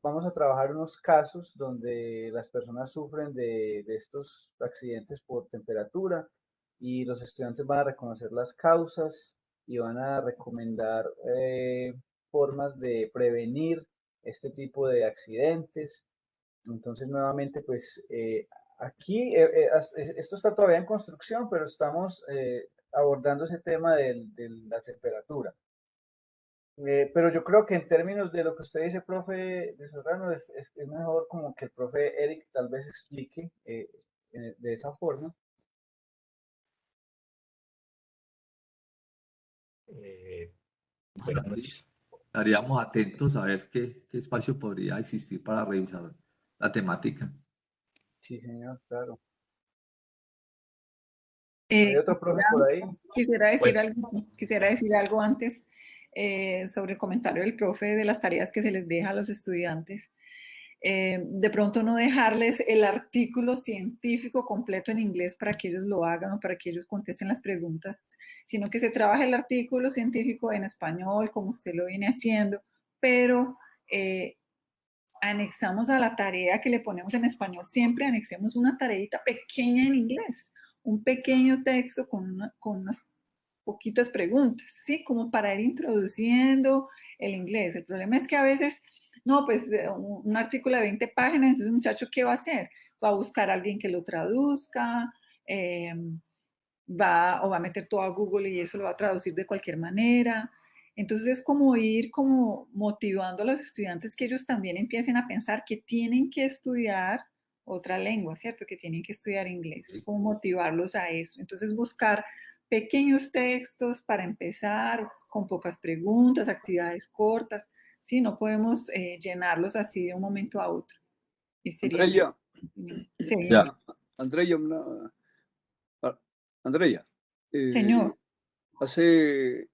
vamos a trabajar unos casos donde las personas sufren de estos accidentes por temperatura y los estudiantes van a reconocer las causas y van a recomendar formas de prevenir este tipo de accidentes. Entonces, nuevamente, pues aquí esto está todavía en construcción, pero estamos abordando ese tema de la temperatura. Pero yo creo que en términos de lo que usted dice, profe de Serrano, es mejor como que el profe Eric tal vez explique de esa forma. Bueno, sí, estaríamos atentos a ver qué espacio podría existir para revisar la temática. Sí, señor, claro. ¿Hay otro profe por ahí? Quisiera Bueno. decir algo antes sobre el comentario del profe de las tareas que se les deja a los estudiantes. De pronto no dejarles el artículo científico completo en inglés para que ellos lo hagan o para que ellos contesten las preguntas, sino que se trabaje el artículo científico en español, como usted lo viene haciendo, pero anexamos a la tarea que le ponemos en español, siempre anexemos una tareita pequeña en inglés, un pequeño texto con unas poquitas preguntas, ¿sí? Como para ir introduciendo el inglés. El problema es que a veces, no, pues un artículo de 20 páginas, entonces el muchacho, ¿qué va a hacer? Va a buscar a alguien que lo traduzca, va a meter todo a Google y eso lo va a traducir de cualquier manera. Entonces es como ir como motivando a los estudiantes que ellos también empiecen a pensar que tienen que estudiar otra lengua, ¿cierto? Que tienen que estudiar inglés. Es como motivarlos a eso. Entonces buscar pequeños textos para empezar, con pocas preguntas, actividades cortas. Sí, no podemos llenarlos así de un momento a otro. Y sería Andrea, señor. Andrea, Señor. hace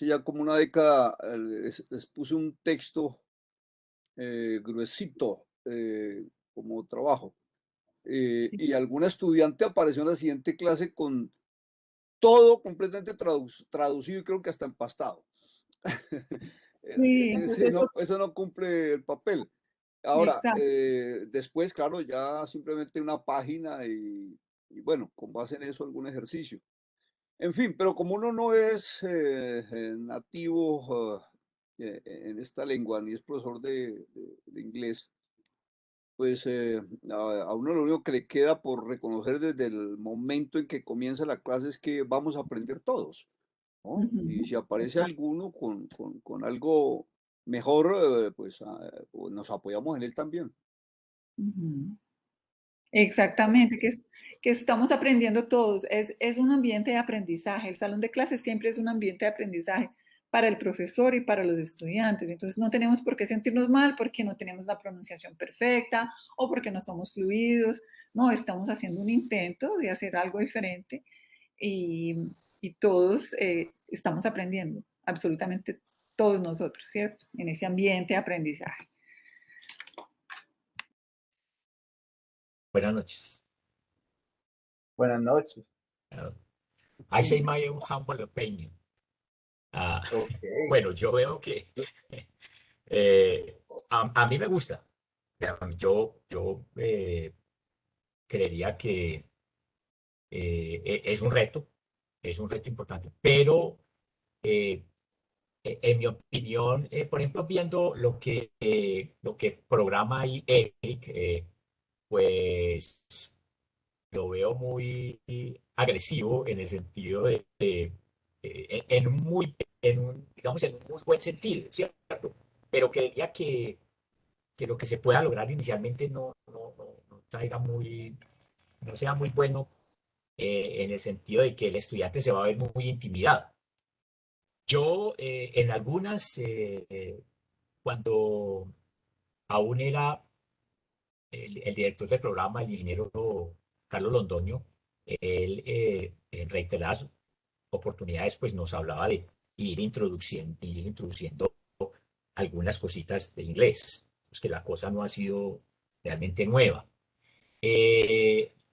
ya como una década les puse un texto gruesito como trabajo y alguna estudiante apareció en la siguiente clase con todo completamente traducido y creo que hasta empastado. Sí, eso no cumple el papel. Ahora, exacto. después, claro, ya simplemente una página y bueno, con base en eso algún ejercicio. En fin, pero como uno no es nativo en esta lengua, ni es profesor de inglés, pues a uno lo único que le queda por reconocer desde el momento en que comienza la clase es que vamos a aprender todos, ¿no? Y si aparece Exacto. alguno con algo mejor, pues nos apoyamos en él también. Ujú. Exactamente, que estamos aprendiendo todos. Es un ambiente de aprendizaje. El salón de clases siempre es un ambiente de aprendizaje para el profesor y para los estudiantes. Entonces no tenemos por qué sentirnos mal porque no tenemos la pronunciación perfecta o porque no somos fluidos. No, estamos haciendo un intento de hacer algo diferente y, y todos estamos aprendiendo, absolutamente todos nosotros, ¿cierto? En ese ambiente de aprendizaje. Buenas noches. Buenas noches. I say my own humble opinion. Ah, Ok. bueno, yo veo que a mí me gusta. Yo creería que es un reto importante, pero eh, en mi opinión, por ejemplo, viendo lo que programa ahí Eric, pues lo veo muy agresivo en el sentido en un digamos, en un muy buen sentido, ¿cierto? Pero creería que lo que se pueda lograr inicialmente no traiga no sea muy bueno en el sentido de que el estudiante se va a ver muy intimidado. Yo en algunas, cuando aún era el director del programa, el ingeniero Carlos Londoño, él en reiteradas oportunidades pues nos hablaba de ir introduciendo algunas cositas de inglés, pues que la cosa no ha sido realmente nueva.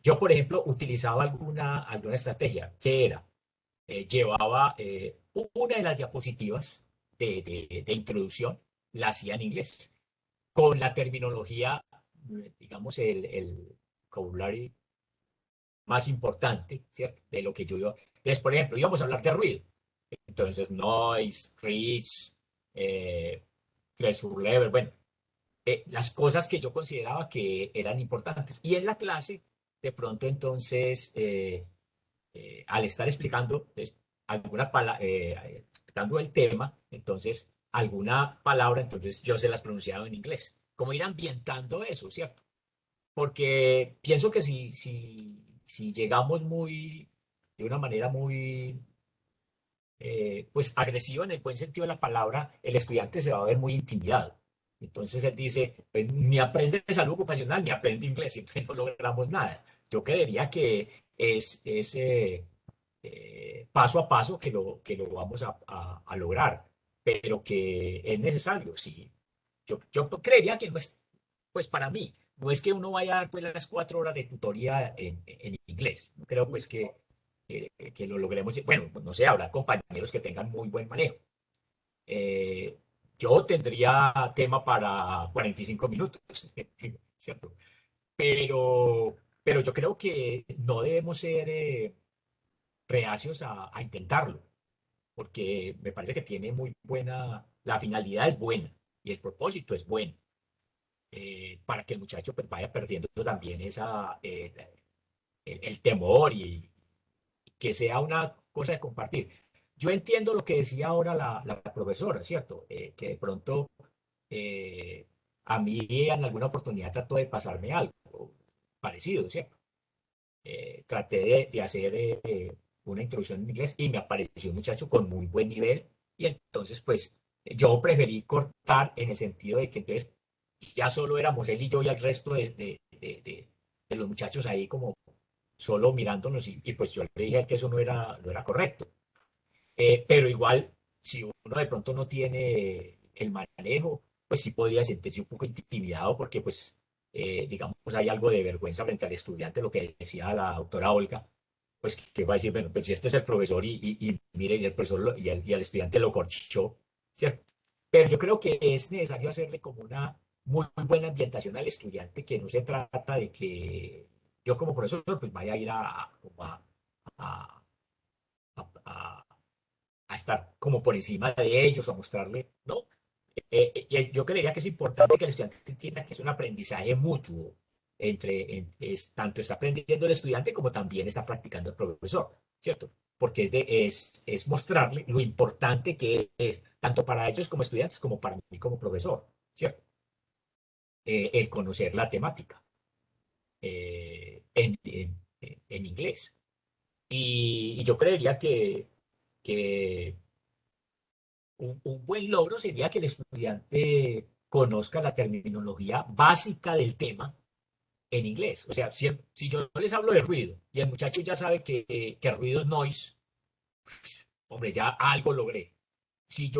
Yo, por ejemplo, utilizaba alguna estrategia, que era, llevaba una de las diapositivas de introducción, la hacía en inglés, con la terminología, digamos, el vocabulario más importante, ¿cierto? De lo que yo iba. Entonces, por ejemplo, íbamos a hablar de ruido. Entonces, noise, screech, pressure level, bueno, las cosas que yo consideraba que eran importantes. Y en la clase, de pronto, entonces, al estar explicando explicando el tema, entonces, alguna palabra, entonces yo se las pronunciaba en inglés. Como ir ambientando eso, ¿cierto? Porque pienso que si llegamos de una manera muy, pues agresiva en el buen sentido de la palabra, el estudiante se va a ver muy intimidado. Entonces él dice, pues, ni aprende salud ocupacional ni aprende inglés, entonces no logramos nada. Yo creería que es paso a paso que lo vamos a lograr, pero que es necesario, sí. Yo creería que no es, pues para mí, no es que uno vaya a dar pues las 4 horas de tutoría en inglés. No creo pues que lo logremos. Bueno, pues, no sé, habrá compañeros que tengan muy buen manejo. Eh, yo tendría tema para 45 minutos, ¿cierto? Pero yo creo que no debemos ser reacios a intentarlo, porque me parece que tiene muy buena, la finalidad es buena y el propósito es bueno, para que el muchacho pues, vaya perdiendo también el temor y que sea una cosa de compartir. Yo entiendo lo que decía ahora la profesora, ¿cierto? Que de pronto eh, a mí en alguna oportunidad trató de pasarme algo parecido, ¿cierto? Traté de hacer una introducción en inglés y me apareció un muchacho con muy buen nivel y entonces pues yo preferí cortar en el sentido de que entonces ya solo éramos él y yo y el resto de los muchachos ahí como solo mirándonos y pues yo le dije que eso no era correcto. Pero igual, si uno de pronto no tiene el manejo, pues sí podría sentirse un poco intimidado porque pues, digamos, hay algo de vergüenza frente al estudiante, lo que decía la doctora Olga, pues que va a decir, bueno, pues si este es el profesor y mire, y el profesor y el estudiante lo corchó, ¿cierto? Pero yo creo que es necesario hacerle como una muy buena ambientación al estudiante, que no se trata de que yo como profesor pues vaya a ir a estar como por encima de ellos o a mostrarle, ¿no? Yo creería que es importante que el estudiante entienda que es un aprendizaje mutuo tanto está aprendiendo el estudiante como también está practicando el profesor, ¿cierto? Porque es mostrarle lo importante que es, tanto para ellos como estudiantes, como para mí como profesor, ¿cierto? El conocer la temática en inglés. Y yo creería que un buen logro sería que el estudiante conozca la terminología básica del tema en inglés. O sea, si yo les hablo de ruido y el muchacho ya sabe que ruido es noise, pues, hombre, ya algo logré. Si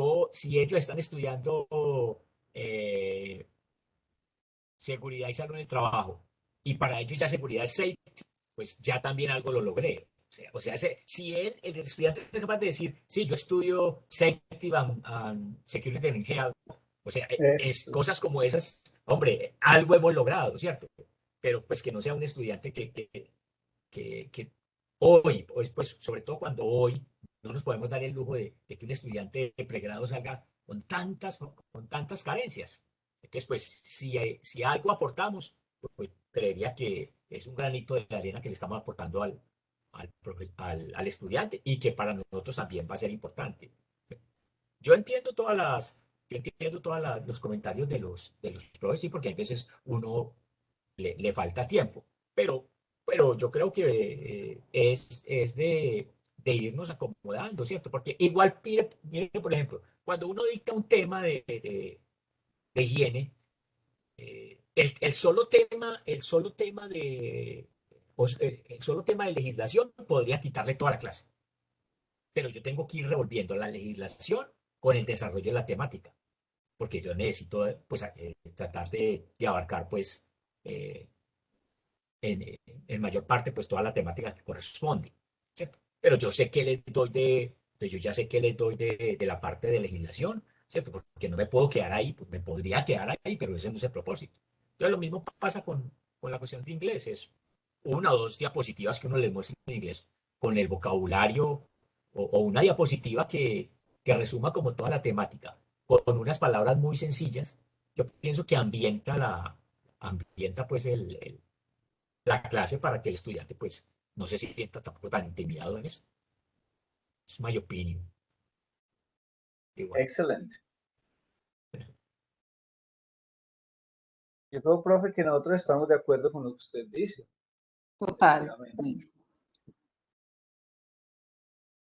ellos están estudiando eh, seguridad y salud en el trabajo y para ellos ya seguridad es safety, pues ya también algo lo logré. O sea, si el estudiante es capaz de decir, sí, yo estudio Safety and Security and Health, o sea, es Eso. cosas como esas, hombre, algo hemos logrado, ¿cierto? Pero pues que no sea un estudiante que hoy, pues sobre todo cuando hoy no nos podemos dar el lujo de que un estudiante de pregrado salga con tantas carencias. Entonces, pues, si algo aportamos, pues creería que es un granito de arena que le estamos aportando al estudiante y que para nosotros también va a ser importante. Yo entiendo los comentarios de los profes, sí, porque a veces uno le falta tiempo, pero yo creo que es de irnos acomodando, ¿cierto? Porque igual, mire, por ejemplo, cuando uno dicta un tema de higiene, el solo tema de legislación podría quitarle toda la clase, pero yo tengo que ir revolviendo la legislación con el desarrollo de la temática, porque yo necesito pues, tratar de abarcar pues eh, en mayor parte pues toda la temática que corresponde, ¿cierto? Pero yo sé que les doy pues yo ya sé que les doy de la parte de legislación, ¿cierto? Porque no me puedo quedar ahí, pues me podría quedar ahí, pero ese no es el propósito. Entonces lo mismo pasa con la cuestión de inglés, es una o dos diapositivas que uno les muestra en inglés con el vocabulario o una diapositiva que resuma como toda la temática, con unas palabras muy sencillas. Yo pienso que ambienta pues la clase para que el estudiante pues no se sienta tampoco tan intimidado en eso. Es my opinion. Igual. Excelente. Yo creo, profe, que nosotros estamos de acuerdo con lo que usted dice. Total.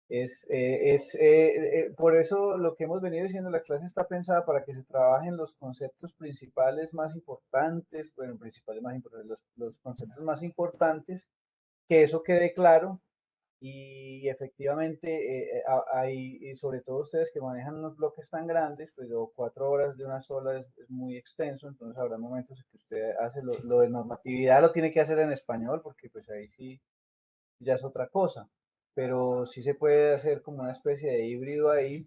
Efectivamente. Por eso lo que hemos venido diciendo, la clase está pensada para que se trabajen los conceptos principales más importantes, bueno, principales más importantes, los conceptos más importantes, que eso quede claro y efectivamente y sobre todo ustedes que manejan unos bloques tan grandes, pues 4 horas de una sola es muy extenso, entonces habrá momentos en que usted hace lo de normatividad, lo tiene que hacer en español, porque pues ahí sí ya es otra cosa, pero sí se puede hacer como una especie de híbrido ahí.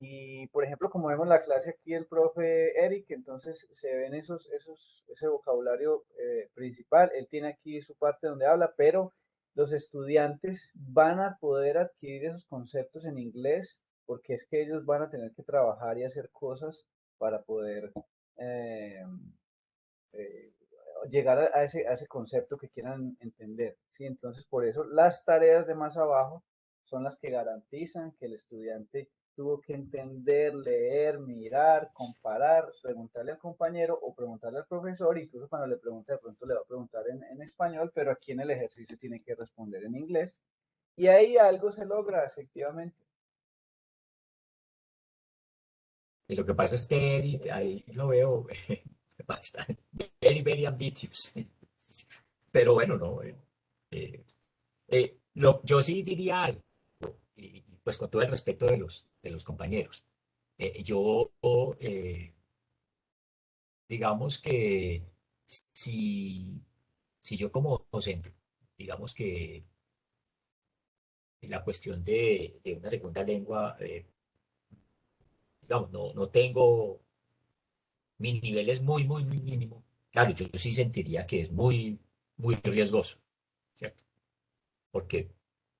Y por ejemplo, como vemos la clase aquí del profe Eric, entonces se ven ese vocabulario principal. Él tiene aquí su parte donde habla, pero los estudiantes van a poder adquirir esos conceptos en inglés porque es que ellos van a tener que trabajar y hacer cosas para poder eh, eh, llegar a ese concepto que quieran entender, ¿sí? Entonces, por eso las tareas de más abajo son las que garantizan que el estudiante tuvo que entender, leer, mirar, comparar, preguntarle al compañero o preguntarle al profesor, incluso cuando le pregunte de pronto le va a preguntar en español, pero aquí en el ejercicio tiene que responder en inglés. Y ahí algo se logra, efectivamente. Y lo que pasa es que Eric, ahí lo veo bastante, very ambitious. Pero bueno, no. Yo sí diría algo, pues con todo el respeto de los compañeros. Yo, digamos que si, si yo como docente, digamos que la cuestión de una segunda lengua, digamos, no tengo, mi nivel es muy mínimo. Claro, yo sí sentiría que es muy riesgoso, ¿cierto? Porque,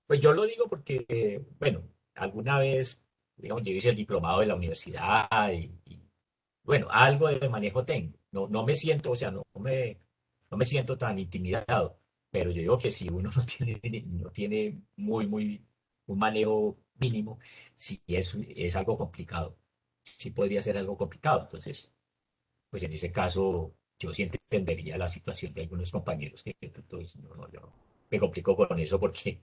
pues yo lo digo porque, bueno, alguna vez, digamos, yo hice el diplomado de la universidad bueno, algo de manejo tengo. No, no me siento, o sea, no me siento tan intimidado, pero yo digo que si uno no tiene un manejo mínimo, sí es algo complicado. Sí podría ser algo complicado. Entonces, pues en ese caso, yo sí entendería la situación de algunos compañeros que pues, no, yo me complico con eso porque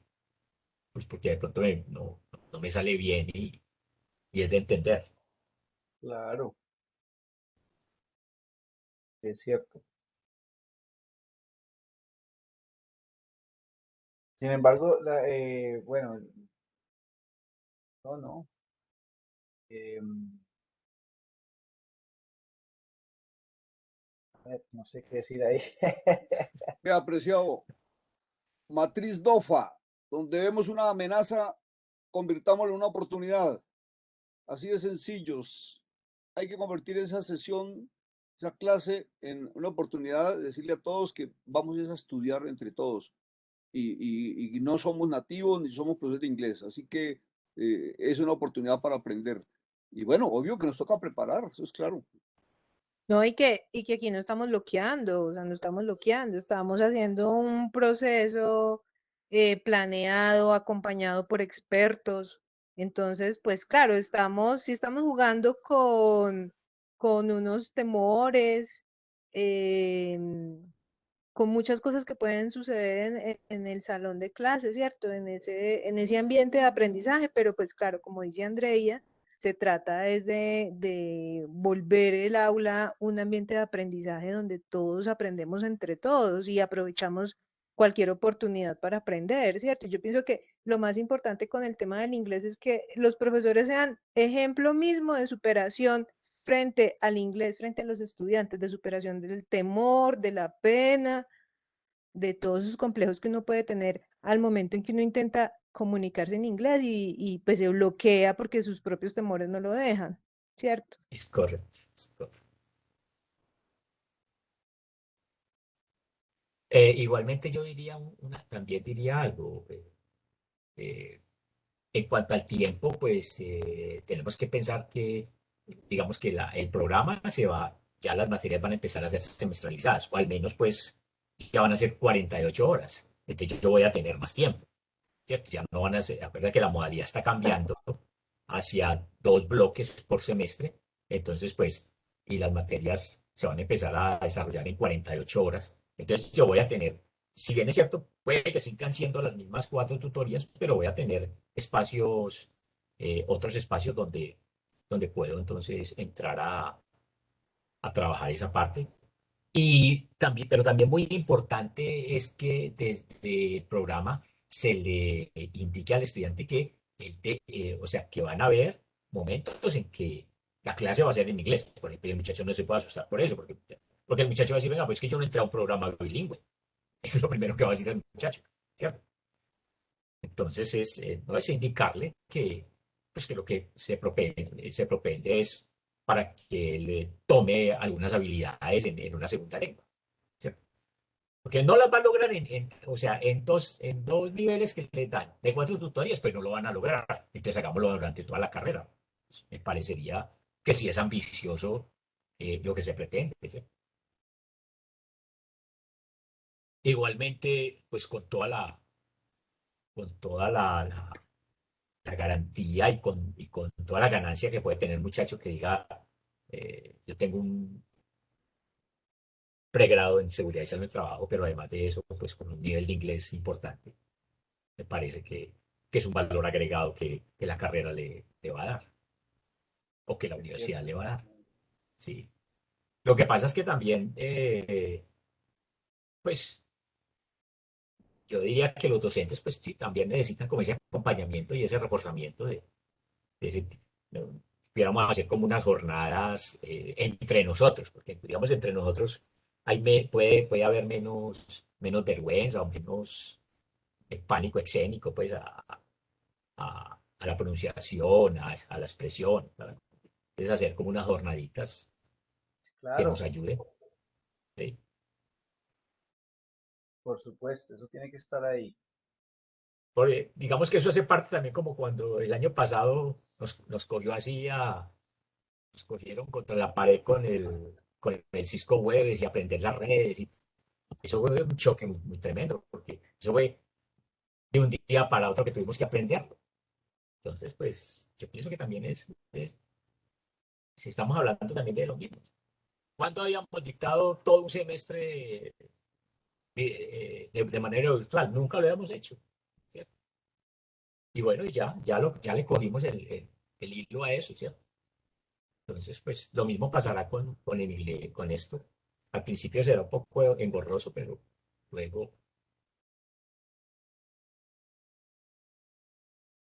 de pronto no me sale bien y es de entender. Claro, es cierto. Sin embargo, bueno, no, no. A ver, no sé qué decir ahí. Vea, apreciado, matriz DOFA, donde vemos una amenaza, convirtámoslo en una oportunidad. Así de sencillos. Hay que convertir esa sesión, esa clase, en una oportunidad de decirle a todos que vamos a estudiar entre todos. Y no somos nativos ni somos profesores de inglés. Así que es una oportunidad para aprender. Y bueno, obvio que nos toca preparar, eso es claro. No, y que aquí no estamos bloqueando, o sea, no estamos bloqueando, estamos haciendo un proceso planeado, acompañado por expertos. Entonces, pues claro, sí estamos jugando con unos temores, con muchas cosas que pueden suceder en el salón de clases, ¿cierto? En ese ambiente de aprendizaje, pero pues claro, como dice Andrea, se trata es de volver el aula un ambiente de aprendizaje donde todos aprendemos entre todos y aprovechamos cualquier oportunidad para aprender, ¿cierto? Yo pienso que lo más importante con el tema del inglés es que los profesores sean ejemplo mismo de superación frente al inglés, frente a los estudiantes, de superación del temor, de la pena, de todos esos complejos que uno puede tener al momento en que uno intenta comunicarse en inglés y pues se bloquea porque sus propios temores no lo dejan, ¿cierto? Es correcto, es correcto. Igualmente yo diría también diría algo. Eh, en cuanto al tiempo, pues tenemos que pensar que, digamos que el programa ya las materias van a empezar a ser semestralizadas, o al menos pues ya van a ser 48 horas. Entonces yo voy a tener más tiempo, ¿cierto? Ya no van a ser, acuerda que la modalidad está cambiando hacia 2 bloques por semestre, entonces pues, y las materias se van a empezar a desarrollar en 48 horas. Entonces yo voy a tener, si bien es cierto, puede que sigan siendo las mismas 4 tutorías, pero voy a tener otros espacios donde puedo entonces entrar a trabajar esa parte. Y también, pero también muy importante es que desde el programa se le indique al estudiante que, o sea, que van a haber momentos en que la clase va a ser en inglés. Por ejemplo, el muchacho no se puede asustar por eso, porque el muchacho va a decir, venga, pues es que yo no entré a un programa bilingüe. Eso es lo primero que va a decir el muchacho, ¿cierto? Entonces no es indicarle pues que lo que se propende es para que le tome algunas habilidades en una segunda lengua, ¿cierto? Porque no las va a lograr o sea, en dos niveles que le dan de 4 tutorías, pues no lo van a lograr. Entonces hagámoslo durante toda la carrera. Pues, me parecería que sí es ambicioso lo que se pretende, ¿sí? Igualmente, pues con toda la garantía y con toda la ganancia que puede tener el muchacho que diga, yo tengo un pregrado en seguridad y salud del trabajo, pero además de eso, pues con un nivel de inglés importante. Me parece que es un valor agregado que la carrera le va a dar, o que la Es universidad cierto. le va a dar. Sí. Lo que pasa es que también, pues, yo diría que los docentes, pues sí, también necesitan como ese acompañamiento y ese reforzamiento de ese tipo. ¿No? Pudiéramos hacer como unas jornadas entre nosotros, porque digamos entre nosotros puede haber menos vergüenza o menos pánico escénico, pues, a la pronunciación, a la expresión, ¿no? Es hacer como unas jornaditas que nos Claro, ayuden. ¿Sí? por supuesto, eso tiene que estar ahí. Porque digamos que eso hace parte también como cuando el año pasado nos cogió así nos cogieron contra la pared con el Cisco Web y aprender las redes. Y eso fue un choque muy tremendo, porque eso fue de un día para otro que tuvimos que aprenderlo. Entonces, pues yo pienso que también si estamos hablando también de lo mismo. ¿Cuándo habíamos dictado todo un semestre de manera virtual? Nunca lo habíamos hecho, ¿cierto? Y bueno, ya le cogimos el hilo a eso, ¿cierto? Entonces, pues lo mismo pasará con el inglés, con esto. Al principio será un poco engorroso, pero luego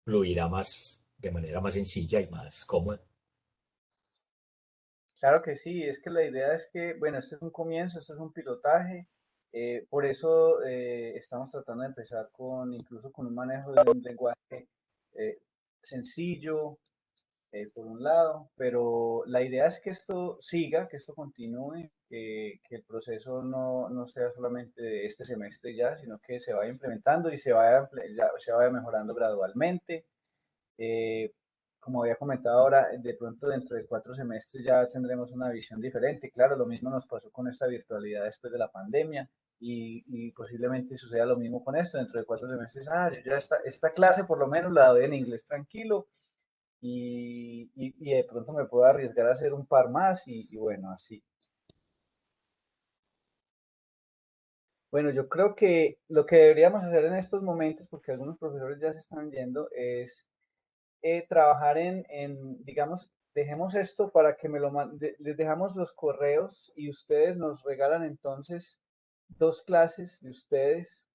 fluirá más, de manera más sencilla y más cómoda. Claro que sí, es que la idea es que, bueno, este es un comienzo, este es un pilotaje, por eso estamos tratando de empezar incluso con un manejo de un lenguaje eh, sencillo, por un lado, pero la idea es que esto siga, que esto continúe, que el proceso no sea solamente de este semestre ya, sino que se vaya implementando y se vaya mejorando gradualmente. Eh, Como había comentado ahora, de pronto dentro de 4 semestres ya tendremos una visión diferente. Claro, lo mismo nos pasó con esta virtualidad después de la pandemia y posiblemente suceda lo mismo con esto. Dentro de 4 semestres, yo ya esta clase por lo menos la doy en inglés tranquilo y de pronto me puedo arriesgar a hacer un par más y bueno, así. Bueno, yo creo que lo que deberíamos hacer en estos momentos, porque algunos profesores ya se están yendo, es trabajar digamos, dejemos esto para que les dejamos los correos y ustedes nos regalan entonces 2 clases de ustedes,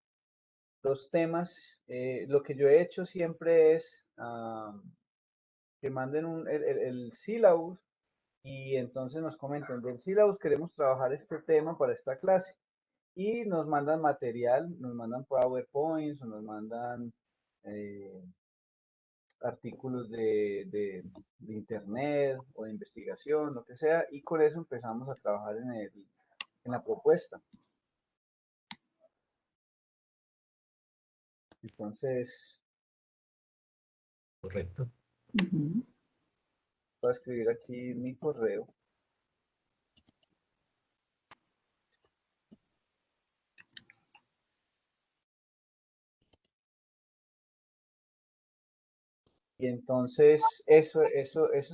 2 temas. Lo que yo he hecho siempre es que manden el syllabus y entonces nos comentan del syllabus queremos trabajar este tema para esta clase y nos mandan material, nos mandan PowerPoints o nos mandan eh, artículos de internet o de investigación, lo que sea, y con eso empezamos a trabajar en la propuesta. Entonces, Correcto. voy a escribir aquí mi correo. Y entonces eso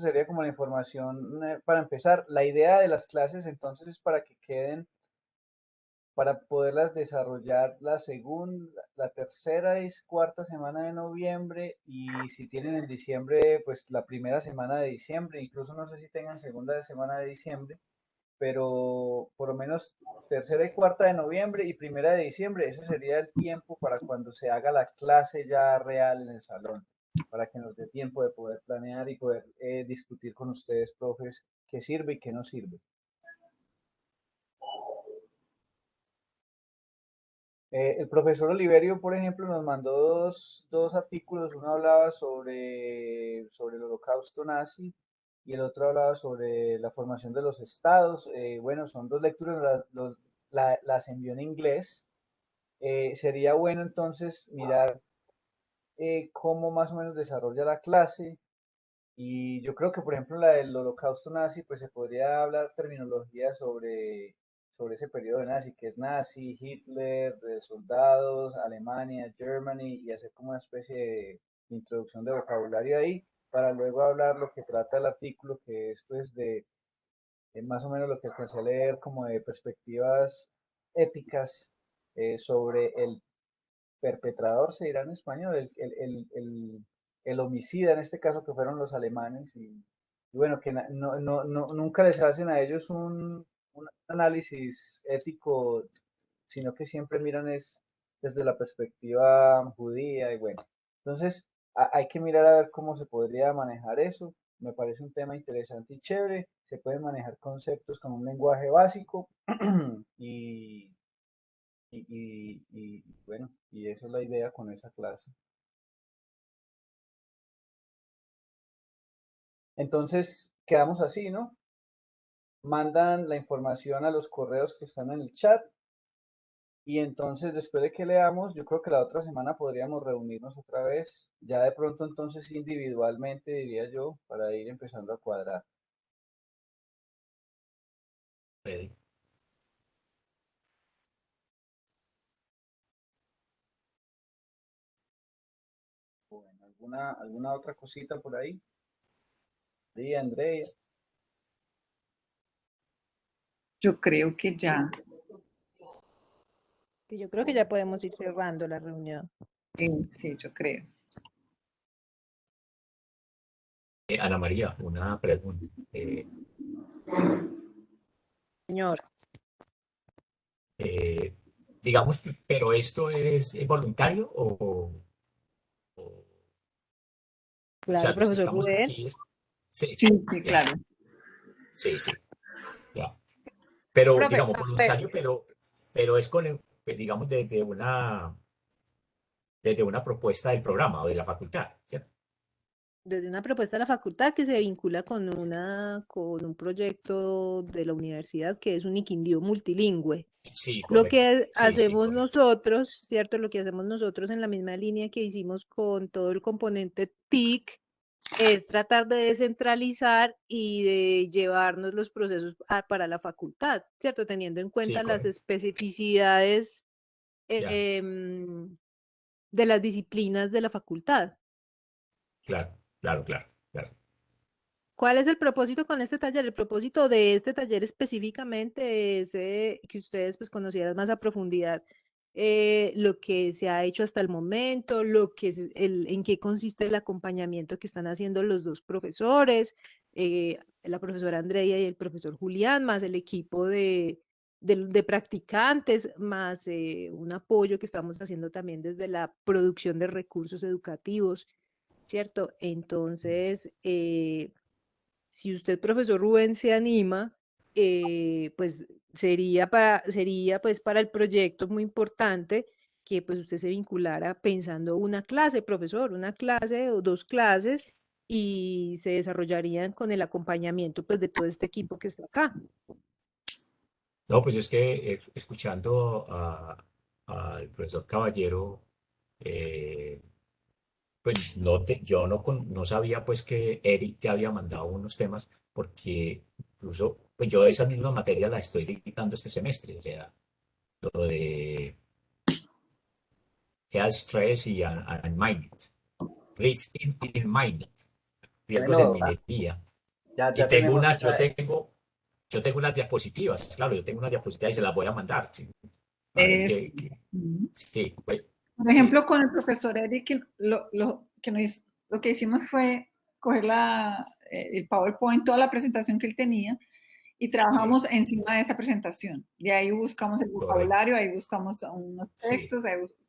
sería como la información para empezar. La idea de las clases entonces es para que queden, para poderlas desarrollar la segunda, la tercera y cuarta semana de noviembre y si tienen en diciembre, pues la primera semana de diciembre, incluso no sé si tengan segunda semana de diciembre, pero por lo menos tercera y cuarta de noviembre y primera de diciembre, ese sería el tiempo para cuando se haga la clase ya real en el salón, para que nos dé tiempo de poder planear y poder discutir con ustedes, profes, qué sirve y qué no sirve. El profesor Oliverio, por ejemplo, nos mandó dos artículos. Uno hablaba sobre el holocausto nazi y el otro hablaba sobre la formación de los estados. Bueno, son 2 lecturas, las envió en inglés. Sería bueno entonces mirar cómo más o menos desarrolla la clase. Y yo creo que, por ejemplo, la del holocausto nazi, pues se podría hablar terminología sobre ese periodo de nazi, que es nazi, Hitler, de soldados, Alemania, Germany, y hacer como una especie de introducción de vocabulario ahí, para luego hablar lo que trata el artículo, que es pues de más o menos lo que alcancé a leer como de perspectivas éticas sobre el perpetrador, se dirá en español, el homicida en este caso que fueron los alemanes y bueno, que nunca les hacen a ellos un análisis ético, sino que siempre miran es desde la perspectiva judía y bueno, entonces hay que mirar a ver cómo se podría manejar eso. Me parece un tema interesante y chévere. Se pueden manejar conceptos con un lenguaje básico y, bueno, y esa es la idea con esa clase. Entonces, quedamos así, ¿no? Mandan la información a los correos que están en el chat Y entonces, después de que leamos, yo creo que la otra semana podríamos reunirnos otra vez, ya de pronto entonces individualmente, diría yo, para ir empezando a cuadrar. Freddy. Bueno, ¿alguna otra cosita por ahí? Sí, Andrea. Yo creo que ya. Sí, yo creo que ya podemos ir cerrando la reunión. Sí, yo creo. Ana María, una pregunta. Señor, Digamos, pero ¿esto es voluntario o claro, sea, los que profesor estamos Rubén. aquí sí, Sí, sí, ya, claro. sí, sí, ya. Pero, Profe, digamos, voluntario, pero es con, digamos, desde una propuesta del programa o de la facultad, ¿cierto? desde una propuesta de la facultad que se vincula con un proyecto de la universidad que es un Quindío multilingüe. Sí, Lo correcto. que Sí, sí, hacemos correcto. nosotros, ¿cierto? Lo que hacemos nosotros en la misma línea que hicimos con todo el componente TIC es tratar de descentralizar y de llevarnos los procesos para la facultad, ¿cierto? Teniendo en Sí, cuenta las correcto. especificidades Ya, de las disciplinas de la facultad. claro, claro, claro, claro. ¿Cuál es el propósito con este taller? El propósito de este taller específicamente es que ustedes pues conocieran más a profundidad lo que se ha hecho hasta el momento, en qué consiste el acompañamiento que están haciendo los dos profesores, la profesora Andrea y el profesor Julián, más el equipo de practicantes, más un apoyo que estamos haciendo también desde la producción de recursos educativos, ¿cierto? Entonces, si usted, profesor Rubén, se anima, pues sería pues para el proyecto muy importante que pues usted se vinculara pensando una clase, profesor, una clase o dos clases y se desarrollarían con el acompañamiento pues de todo este equipo que está acá. No, pues es que escuchando al profesor Caballero, pues yo no sabía pues que Eric te había mandado unos temas porque incluso pues yo esas mismas materias las estoy dictando este semestre, o sea, lo de health stress y and minded, risk in minded, riesgos en Bueno, minería. ya Y tengo tenemos unas, esa, yo tengo unas diapositivas, claro, yo tengo unas diapositivas y se las voy a mandar. ¿Sí? A ver Es, sí, pues, por sí, ejemplo, con el profesor Eric, lo que hicimos fue coger el PowerPoint, toda la presentación que él tenía, y sí, trabajamos encima de esa presentación. De ahí buscamos el correcto, vocabulario, ahí buscamos unos sí, textos,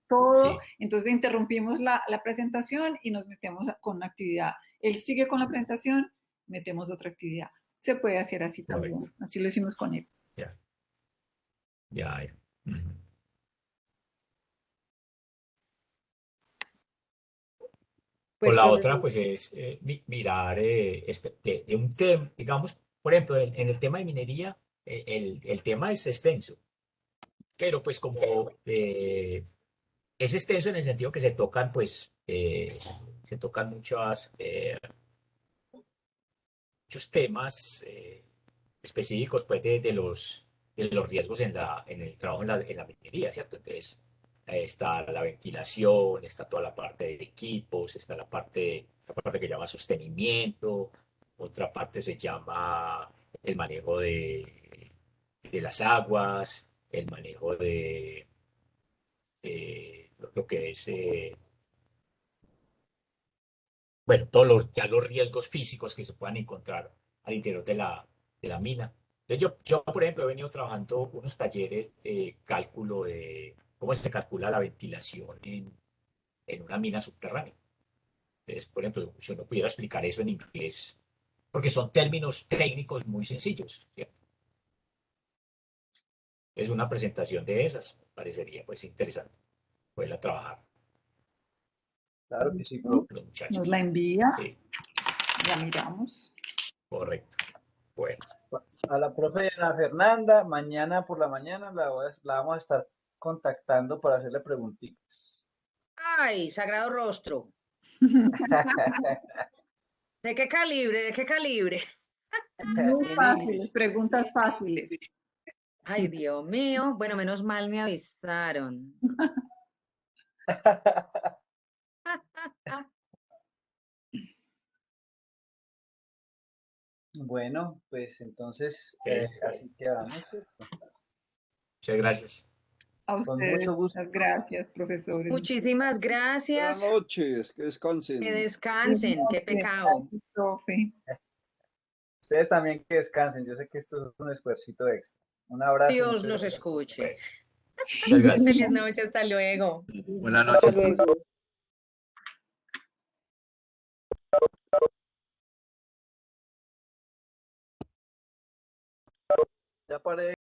todo. sí, Entonces interrumpimos la presentación y nos metemos con una actividad. Él sigue con la presentación, metemos otra actividad. Se puede hacer así también. correcto, Así lo hicimos con él. ya, ya, ya. Ujú. O Pues la otra, profesor, pues, es mirar de un tema, digamos, por ejemplo, en el tema de minería, el tema es extenso, pero pues como es extenso en el sentido que se tocan muchos temas específicos, pues, de los riesgos en el trabajo en la minería, ¿cierto? Entonces, está la ventilación, está toda la parte de equipos, está la parte que llama sostenimiento, otra parte se llama el manejo de las aguas, el manejo de lo que es, bueno, ya los riesgos físicos que se puedan encontrar al interior de la mina. Entonces, yo, por ejemplo, he venido trabajando unos talleres de cálculo de cómo se calcula la ventilación en una mina subterránea. Entonces, por ejemplo, yo no pudiera explicar eso en inglés, porque son términos técnicos muy sencillos, ¿cierto? Es una presentación de esas, parecería pues interesante poderla trabajar claro que sí, ¿No? profe. con los Nos la muchachos. envía, Sí, la miramos. correcto. Bueno, A la profe Ana Fernanda, mañana por la mañana la vamos a estar contactando para hacerle preguntitas. Ay, Sagrado Rostro. ¿De qué calibre? ¿De qué calibre? Muy En fáciles, English. preguntas fáciles. Ay, Dios mío. Bueno, menos mal me avisaron. Bueno, pues entonces Ok. así quedamos, ¿cierto? Muchas gracias. A Con ustedes, mucho gusto. muchas gracias, profesores. Muchísimas Buenas gracias. noches, que Que descansen. descansen. Qué pecado. Gracias, profe. Ustedes también que descansen. Yo sé que esto es un esfuercito extra. Un abrazo. Dios muchas los gracias. escuche. Muchas gracias. Feliz noche. Hasta luego. Buenas Hasta noches. luego. Ya paré.